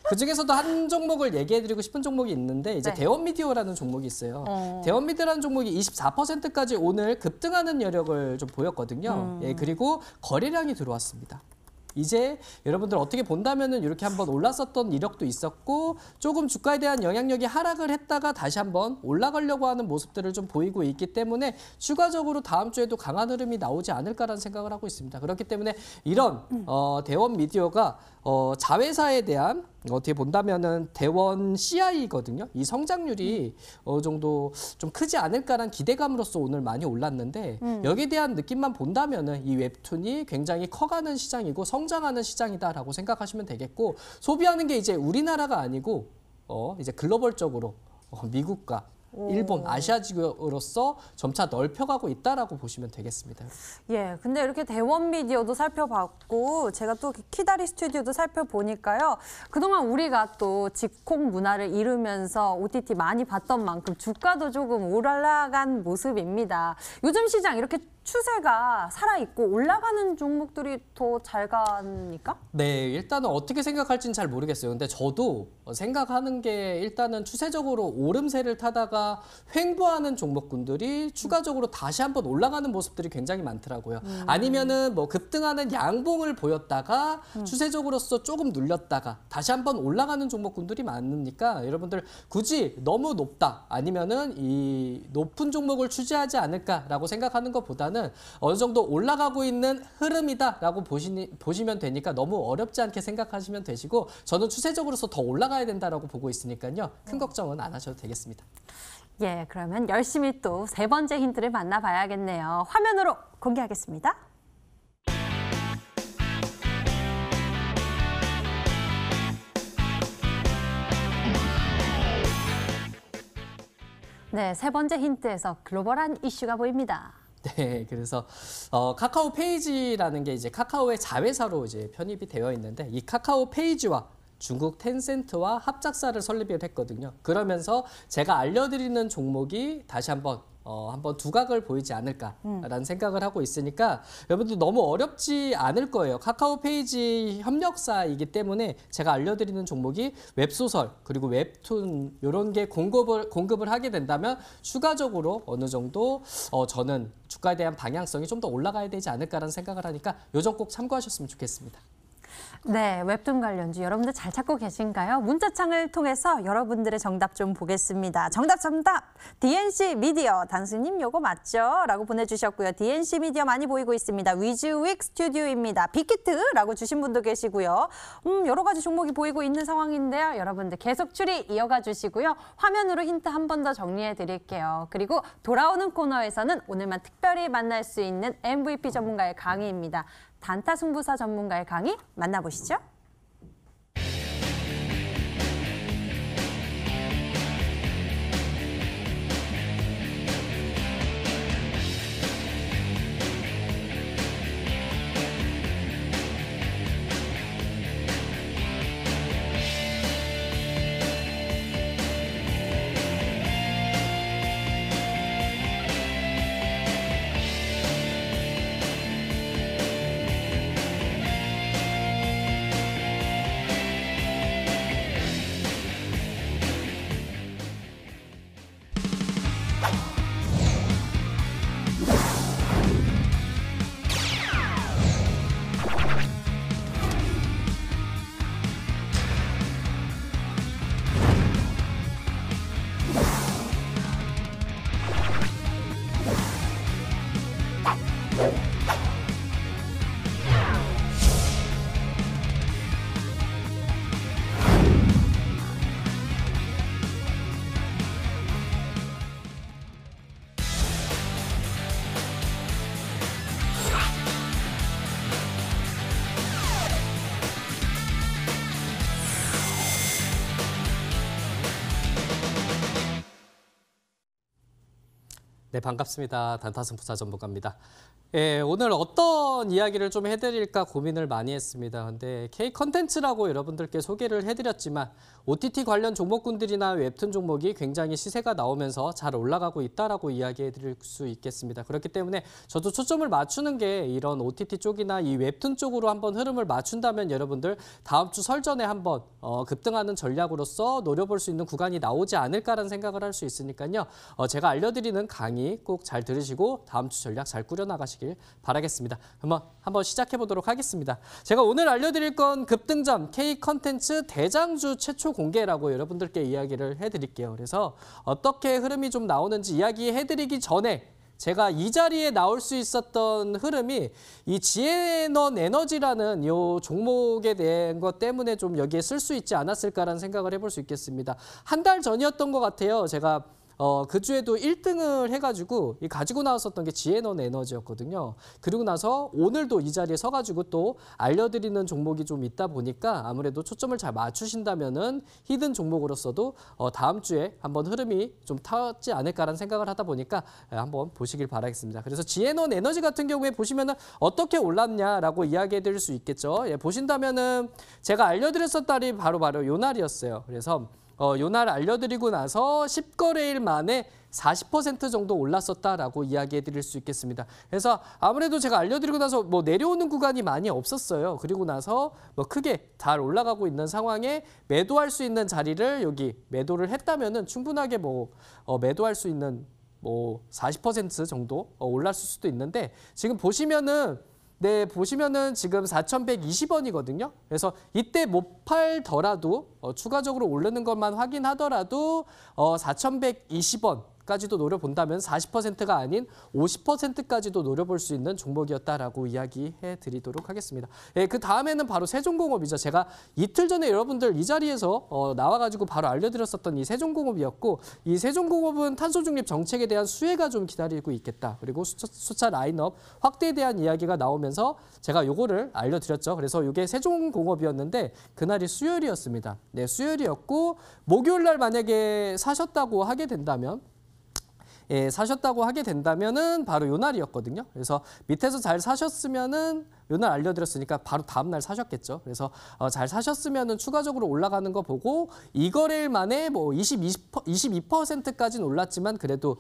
그 중에서도 한 종목을 얘기해드리고 싶은 종목이 있는데 이제 네. 대원미디어라는 종목이 있어요. 대원미디어라는 종목이 24%까지 오늘 급등하는 여력을 좀 보였거든요. 예, 그리고 거래량이 들어왔습니다. 이제 여러분들 어떻게 본다면은 이렇게 한번 올랐었던 이력도 있었고 조금 주가에 대한 영향력이 하락을 했다가 다시 한번 올라가려고 하는 모습들을 좀 보이고 있기 때문에 추가적으로 다음 주에도 강한 흐름이 나오지 않을까라는 생각을 하고 있습니다. 그렇기 때문에 이런 대원 미디어가 자회사에 대한 어떻게 본다면은 대원 CI거든요. 이 성장률이 어느 정도 좀 크지 않을까라는 기대감으로서 오늘 많이 올랐는데 여기에 대한 느낌만 본다면은 이 웹툰이 굉장히 커가는 시장이고 성장하는 시장이다라고 생각하시면 되겠고 소비하는 게 이제 우리나라가 아니고 이제 글로벌적으로 미국과 일본, 아시아 지역으로서 점차 넓혀가고 있다라고 보시면 되겠습니다. 예, 근데 이렇게 대원 미디어도 살펴봤고 제가 또 키다리 스튜디오도 살펴보니까요. 그동안 우리가 또 직콕 문화를 이루면서 OTT 많이 봤던 만큼 주가도 조금 올라간 모습입니다. 요즘 시장 이렇게 추세가 살아있고 올라가는 종목들이 더 잘 가니까? 네, 일단은 어떻게 생각할지는 잘 모르겠어요. 근데 저도 생각하는 게 일단은 추세적으로 오름세를 타다가 횡보하는 종목군들이 추가적으로 다시 한번 올라가는 모습들이 굉장히 많더라고요. 아니면은 뭐 급등하는 양봉을 보였다가 추세적으로서 조금 눌렸다가 다시 한번 올라가는 종목군들이 많으니까 여러분들 굳이 너무 높다 아니면은 이 높은 종목을 추지하지 않을까라고 생각하는 것보다는 어느 정도 올라가고 있는 흐름이다라고 보시면 되니까 너무 어렵지 않게 생각하시면 되시고 저는 추세적으로서 더 올라가야 된다라고 보고 있으니까요. 큰 걱정은 안 하셔도 되겠습니다. 예, 그러면 열심히 또 세 번째 힌트를 만나봐야겠네요. 화면으로 공개하겠습니다. 네, 세 번째 힌트에서 글로벌한 이슈가 보입니다. 네, 그래서 카카오 페이지라는 게 이제 카카오의 자회사로 이제 편입이 되어 있는데 이 카카오 페이지와 중국 텐센트와 합작사를 설립을 했거든요. 그러면서 제가 알려드리는 종목이 다시 한번 두각을 보이지 않을까라는 생각을 하고 있으니까 여러분들 너무 어렵지 않을 거예요. 카카오 페이지 협력사이기 때문에 제가 알려드리는 종목이 웹소설 그리고 웹툰 이런 게 공급을 하게 된다면 추가적으로 어느 정도 저는 주가에 대한 방향성이 좀 더 올라가야 되지 않을까라는 생각을 하니까 요 점 꼭 참고하셨으면 좋겠습니다. 네, 웹툰 관련주 여러분들 잘 찾고 계신가요? 문자창을 통해서 여러분들의 정답 좀 보겠습니다. 정답! DNC 미디어. 당수님 요거 맞죠? 라고 보내주셨고요. DNC 미디어 많이 보이고 있습니다. 위즈윅 스튜디오입니다. 빅히트라고 주신 분도 계시고요. 여러 가지 종목이 보이고 있는 상황인데요. 여러분들 계속 추리 이어가 주시고요. 화면으로 힌트 한 번 더 정리해 드릴게요. 그리고 돌아오는 코너에서는 오늘만 특별히 만날 수 있는 MVP 전문가의 강의입니다. 단타 승부사 전문가의 강의 만나보시죠. 네, 반갑습니다. 단타승 부사전문가입니다. 예, 오늘 어떤 이야기를 좀 해드릴까 고민을 많이 했습니다. 근데 K 컨텐츠라고 여러분들께 소개를 해드렸지만 OTT 관련 종목군들이나 웹툰 종목이 굉장히 시세가 나오면서 잘 올라가고 있다라고 이야기해드릴 수 있겠습니다. 그렇기 때문에 저도 초점을 맞추는 게 이런 OTT 쪽이나 이 웹툰 쪽으로 한번 흐름을 맞춘다면 여러분들 다음 주 설 전에 한번 급등하는 전략으로서 노려볼 수 있는 구간이 나오지 않을까라는 생각을 할 수 있으니까요. 제가 알려드리는 강의 꼭 잘 들으시고 다음 주 전략 잘 꾸려나가시길 바라겠습니다. 한번 시작해 보도록 하겠습니다. 제가 오늘 알려드릴 건 급등전 K 컨텐츠 대장주 최초 공개라고 여러분들께 이야기를 해드릴게요. 그래서 어떻게 흐름이 좀 나오는지 이야기해드리기 전에 제가 이 자리에 나올 수 있었던 흐름이 이 지에넌 에너지라는 이 종목에 대한 것 때문에 좀 여기에 쓸 수 있지 않았을까라는 생각을 해볼 수 있겠습니다. 한 달 전이었던 것 같아요. 제가 그 주에도 1등을 해가지고 가지고 나왔었던 게 지에넌 에너지였거든요. 그리고 나서 오늘도 이 자리에 서가지고 또 알려드리는 종목이 좀 있다 보니까 아무래도 초점을 잘 맞추신다면은 히든 종목으로서도 다음 주에 한번 흐름이 좀 타지 않을까라는 생각을 하다 보니까 한번 보시길 바라겠습니다. 그래서 지에넌 에너지 같은 경우에 보시면은 어떻게 올랐냐라고 이야기해드릴 수 있겠죠. 예, 보신다면은 제가 알려드렸었던 날이 바로 요 날이었어요. 그래서 요 날 알려드리고 나서 10거래일 만에 40% 정도 올랐었다라고 이야기해 드릴 수 있겠습니다. 그래서 아무래도 제가 알려드리고 나서 뭐 내려오는 구간이 많이 없었어요. 그리고 나서 뭐 크게 잘 올라가고 있는 상황에 매도할 수 있는 자리를 여기 매도를 했다면은 충분하게 뭐 매도할 수 있는 뭐 40% 정도 올랐을 수도 있는데 지금 보시면은 지금 4,120원이거든요. 그래서 이때 못 팔더라도 추가적으로 오르는 것만 확인하더라도 4,120원까지도 노려본다면 40%가 아닌 50%까지도 노려볼 수 있는 종목이었다라고 이야기해 드리도록 하겠습니다. 예, 그 다음에는 바로 세종공업이죠. 제가 이틀 전에 여러분들 이 자리에서 나와가지고 바로 알려드렸었던 이 세종공업이었고 이 세종공업은 탄소중립 정책에 대한 수혜가 좀 기다리고 있겠다. 그리고 수차 라인업 확대에 대한 이야기가 나오면서 제가 요거를 알려드렸죠. 그래서 이게 세종공업이었는데 그날이 수요일이었습니다. 네, 수요일이었고 목요일 날 만약에 사셨다고 하게 된다면 사셨다면은 바로 요 날이었거든요. 그래서 밑에서 잘 사셨으면은 요 날 알려드렸으니까 바로 다음 날 사셨겠죠. 그래서 잘 사셨으면은 추가적으로 올라가는 거 보고 이 거래일 만에 뭐 22%까지는 올랐지만 그래도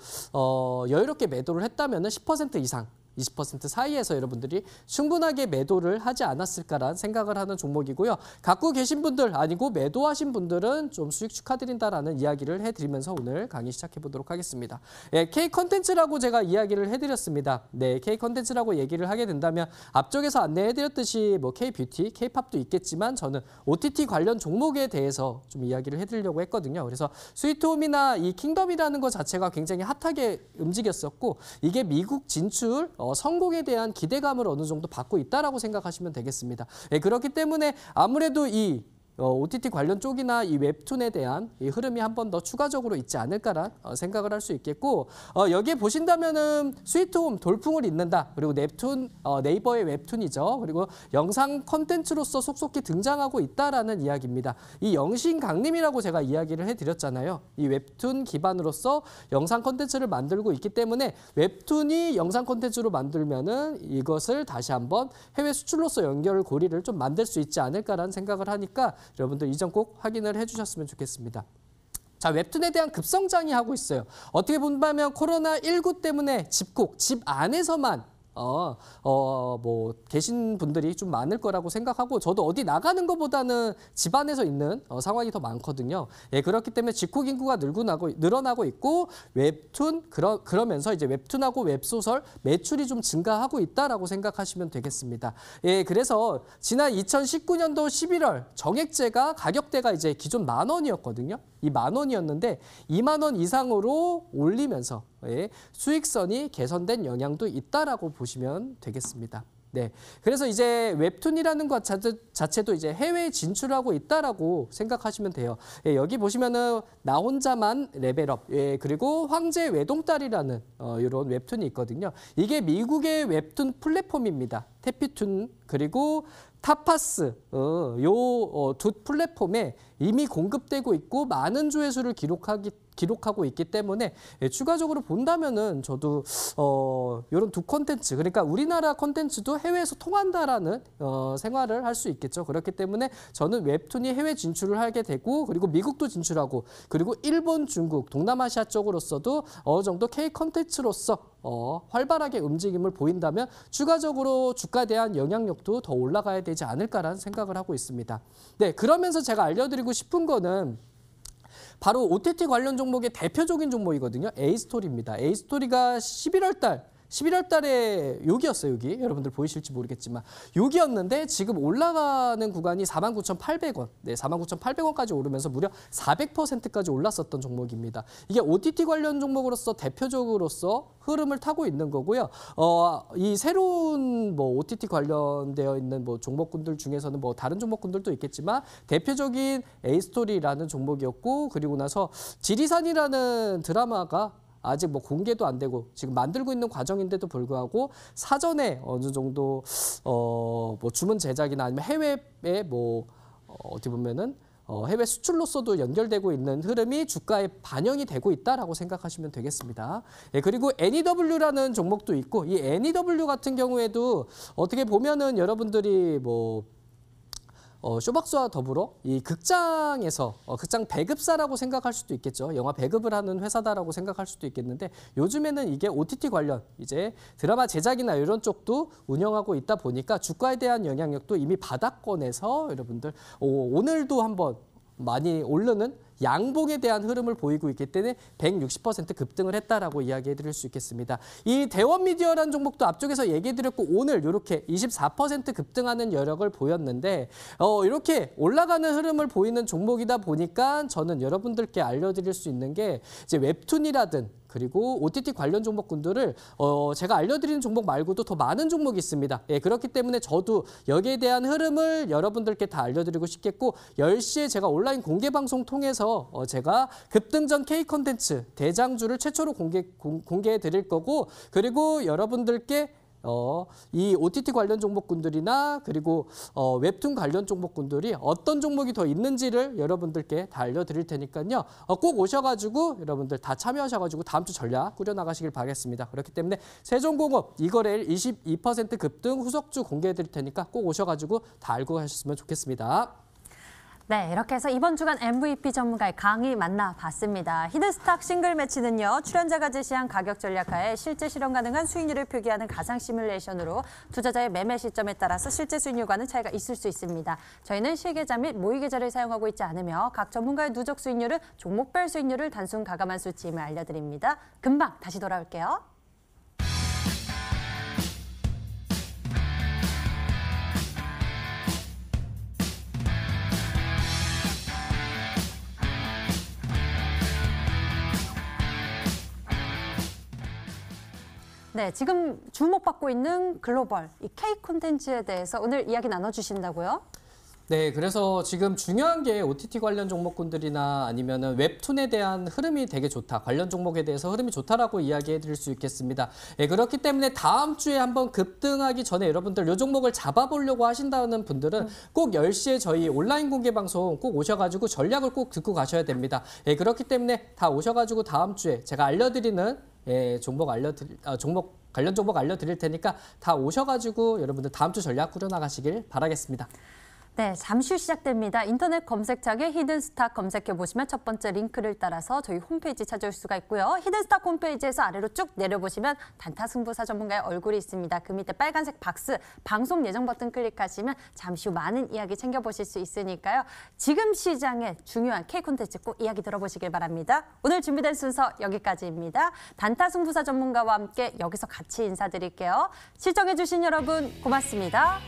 여유롭게 매도를 했다면은 10% 이상 20% 사이에서 여러분들이 충분하게 매도를 하지 않았을까라는 생각을 하는 종목이고요. 갖고 계신 분들 아니고 매도하신 분들은 좀 수익 축하드린다라는 이야기를 해드리면서 오늘 강의 시작해 보도록 하겠습니다. 예, K 컨텐츠라고 제가 이야기를 해드렸습니다. 네, K 컨텐츠라고 얘기를 하게 된다면 앞쪽에서 안내해드렸듯이 뭐 K 뷰티, K 팝도 있겠지만 저는 OTT 관련 종목에 대해서 좀 이야기를 해드리려고 했거든요. 그래서 스위트홈이나 이 킹덤이라는 것 자체가 굉장히 핫하게 움직였었고 이게 미국 진출 성공에 대한 기대감을 어느 정도 받고 있다라고 생각하시면 되겠습니다. 예, 그렇기 때문에 아무래도 이 OTT 관련 쪽이나 이 웹툰에 대한 이 흐름이 한 번 더 추가적으로 있지 않을까란 생각을 할 수 있겠고 여기에 보신다면은 스위트홈 돌풍을 잇는다. 그리고 웹툰 네이버의 웹툰이죠. 그리고 영상 컨텐츠로서 속속히 등장하고 있다라는 이야기입니다. 이 영신강림이라고 제가 이야기를 해드렸잖아요. 이 웹툰 기반으로서 영상 컨텐츠를 만들고 있기 때문에 웹툰이 영상 컨텐츠로 만들면은 이것을 다시 한번 해외 수출로서 연결 고리를 좀 만들 수 있지 않을까라는 생각을 하니까 여러분들 이 점 꼭 확인을 해주셨으면 좋겠습니다. 자, 웹툰에 대한 급성장이 하고 있어요. 어떻게 본다면 코로나19 때문에 집콕, 집 안에서만 뭐 계신 분들이 좀 많을 거라고 생각하고 저도 어디 나가는 것보다는 집 안에서 있는 상황이 더 많거든요. 예, 그렇기 때문에 집콕 인구가 늘어나고 있고 웹툰 그러면서 이제 웹툰하고 웹소설 매출이 좀 증가하고 있다라고 생각하시면 되겠습니다. 예, 그래서 지난 2019년도 11월 정액제가 가격대가 이제 기존 10,000원이었거든요. 이 10,000원이었는데 20,000원 이상으로 올리면서 수익선이 개선된 영향도 있다라고 보시면 되겠습니다. 네, 그래서 이제 웹툰이라는 것 자체도 이제 해외에 진출하고 있다라고 생각하시면 돼요. 예, 여기 보시면은 나 혼자만 레벨업, 예, 그리고 황제 외동딸이라는 이런 웹툰이 있거든요. 이게 미국의 웹툰 플랫폼입니다. 테피툰 그리고 타파스 두 플랫폼에 이미 공급되고 있고 많은 조회수를 기록하고 있기 때문에 추가적으로 본다면은 저도 이런 두 콘텐츠 그러니까 우리나라 콘텐츠도 해외에서 통한다라는 생활을 할 수 있겠죠. 그렇기 때문에 저는 웹툰이 해외 진출을 하게 되고 그리고 미국도 진출하고 그리고 일본, 중국, 동남아시아 쪽으로서도 어느 정도 K 콘텐츠로서 활발하게 움직임을 보인다면 추가적으로 주가에 대한 영향력도 더 올라가야 되지 않을까라는 생각을 하고 있습니다. 네, 그러면서 제가 알려드리고 싶은 거는 바로 OTT 관련 종목의 대표적인 종목이거든요. A스토리입니다. A스토리가 11월 달에 여기였어요. 여기 여러분들 보이실지 모르겠지만 여기였는데 지금 올라가는 구간이 49,800원. 네, 49,800원까지 오르면서 무려 400%까지 올랐었던 종목입니다. 이게 OTT 관련 종목으로서 대표적으로서 흐름을 타고 있는 거고요. 이 새로운 OTT 관련되어 있는 종목군들 중에서는 다른 종목군들도 있겠지만 대표적인 A스토리라는 종목이었고 그리고 나서 지리산이라는 드라마가 아직 공개도 안 되고 지금 만들고 있는 과정인데도 불구하고 사전에 어느 정도 주문 제작이나 아니면 해외에 어떻게 보면은 해외 수출로서도 연결되고 있는 흐름이 주가에 반영이 되고 있다라고 생각하시면 되겠습니다. 예, 그리고 NEW라는 종목도 있고 이 NEW 같은 경우에도 어떻게 보면은 여러분들이 쇼박스와 더불어 이 극장에서 극장 배급사라고 생각할 수도 있겠죠. 영화 배급을 하는 회사다라고 생각할 수도 있겠는데 요즘에는 이게 OTT 관련 이제 드라마 제작이나 이런 쪽도 운영하고 있다 보니까 주가에 대한 영향력도 이미 바닥권에서 여러분들 오늘도 한번 많이 오르는 양봉에 대한 흐름을 보이고 있기 때문에 160% 급등을 했다라고 이야기해 드릴 수 있겠습니다. 이 대원미디어라는 종목도 앞쪽에서 얘기해 드렸고 오늘 이렇게 24% 급등하는 여력을 보였는데 이렇게 올라가는 흐름을 보이는 종목이다 보니까 저는 여러분들께 알려드릴 수 있는 게 이제 웹툰이라든 그리고 OTT 관련 종목군들을 제가 알려드리는 종목 말고도 더 많은 종목이 있습니다. 예, 그렇기 때문에 저도 여기에 대한 흐름을 여러분들께 다 알려드리고 싶겠고 10시에 제가 온라인 공개 방송 통해서 제가 급등전 K 콘텐츠 대장주를 최초로 공개해 드릴 거고 그리고 여러분들께 이 OTT 관련 종목군들이나 그리고 웹툰 관련 종목군들이 어떤 종목이 더 있는지를 여러분들께 다 알려드릴 테니까요. 꼭 오셔가지고 여러분들 다 참여하셔가지고 다음 주 전략 꾸려나가시길 바라겠습니다. 그렇기 때문에 세종공업 이거래일 22% 급등 후속주 공개해 드릴 테니까 꼭 오셔가지고 다 알고 가셨으면 좋겠습니다. 네, 이렇게 해서 이번 주간 MVP 전문가의 강의 만나봤습니다. 히든스탁 싱글 매치는요, 출연자가 제시한 가격 전략하에 실제 실현 가능한 수익률을 표기하는 가상 시뮬레이션으로 투자자의 매매 시점에 따라서 실제 수익률과는 차이가 있을 수 있습니다. 저희는 실계좌 및 모의계좌를 사용하고 있지 않으며 각 전문가의 누적 수익률은 종목별 수익률을 단순 가감한 수치임을 알려드립니다. 금방 다시 돌아올게요. 네, 지금 주목받고 있는 글로벌 이 K 콘텐츠에 대해서 오늘 이야기 나눠주신다고요? 네, 그래서 지금 중요한 게 OTT 관련 종목군들이나 아니면은 웹툰에 대한 흐름이 되게 좋다. 관련 종목에 대해서 흐름이 좋다라고 이야기해 드릴 수 있겠습니다. 예, 그렇기 때문에 다음 주에 한번 급등하기 전에 여러분들 이 종목을 잡아보려고 하신다는 분들은 꼭 10시에 저희 온라인 공개 방송 꼭 오셔가지고 전략을 꼭 듣고 가셔야 됩니다. 예, 그렇기 때문에 다 오셔가지고 다음 주에 제가 알려드리는 종목 관련 종목 알려드릴 테니까 다 오셔가지고 여러분들 다음 주 전략 꾸려나가시길 바라겠습니다. 네, 잠시 후 시작됩니다. 인터넷 검색창에 히든스탁 검색해보시면 첫 번째 링크를 따라서 저희 홈페이지 찾아올 수가 있고요. 히든스탁 홈페이지에서 아래로 쭉 내려보시면 단타승부사 전문가의 얼굴이 있습니다. 그 밑에 빨간색 박스, 방송 예정 버튼 클릭하시면 잠시 후 많은 이야기 챙겨보실 수 있으니까요. 지금 시장의 중요한 K 콘텐츠 꼭 이야기 들어보시길 바랍니다. 오늘 준비된 순서 여기까지입니다. 단타승부사 전문가와 함께 여기서 같이 인사드릴게요. 시청해주신 여러분 고맙습니다.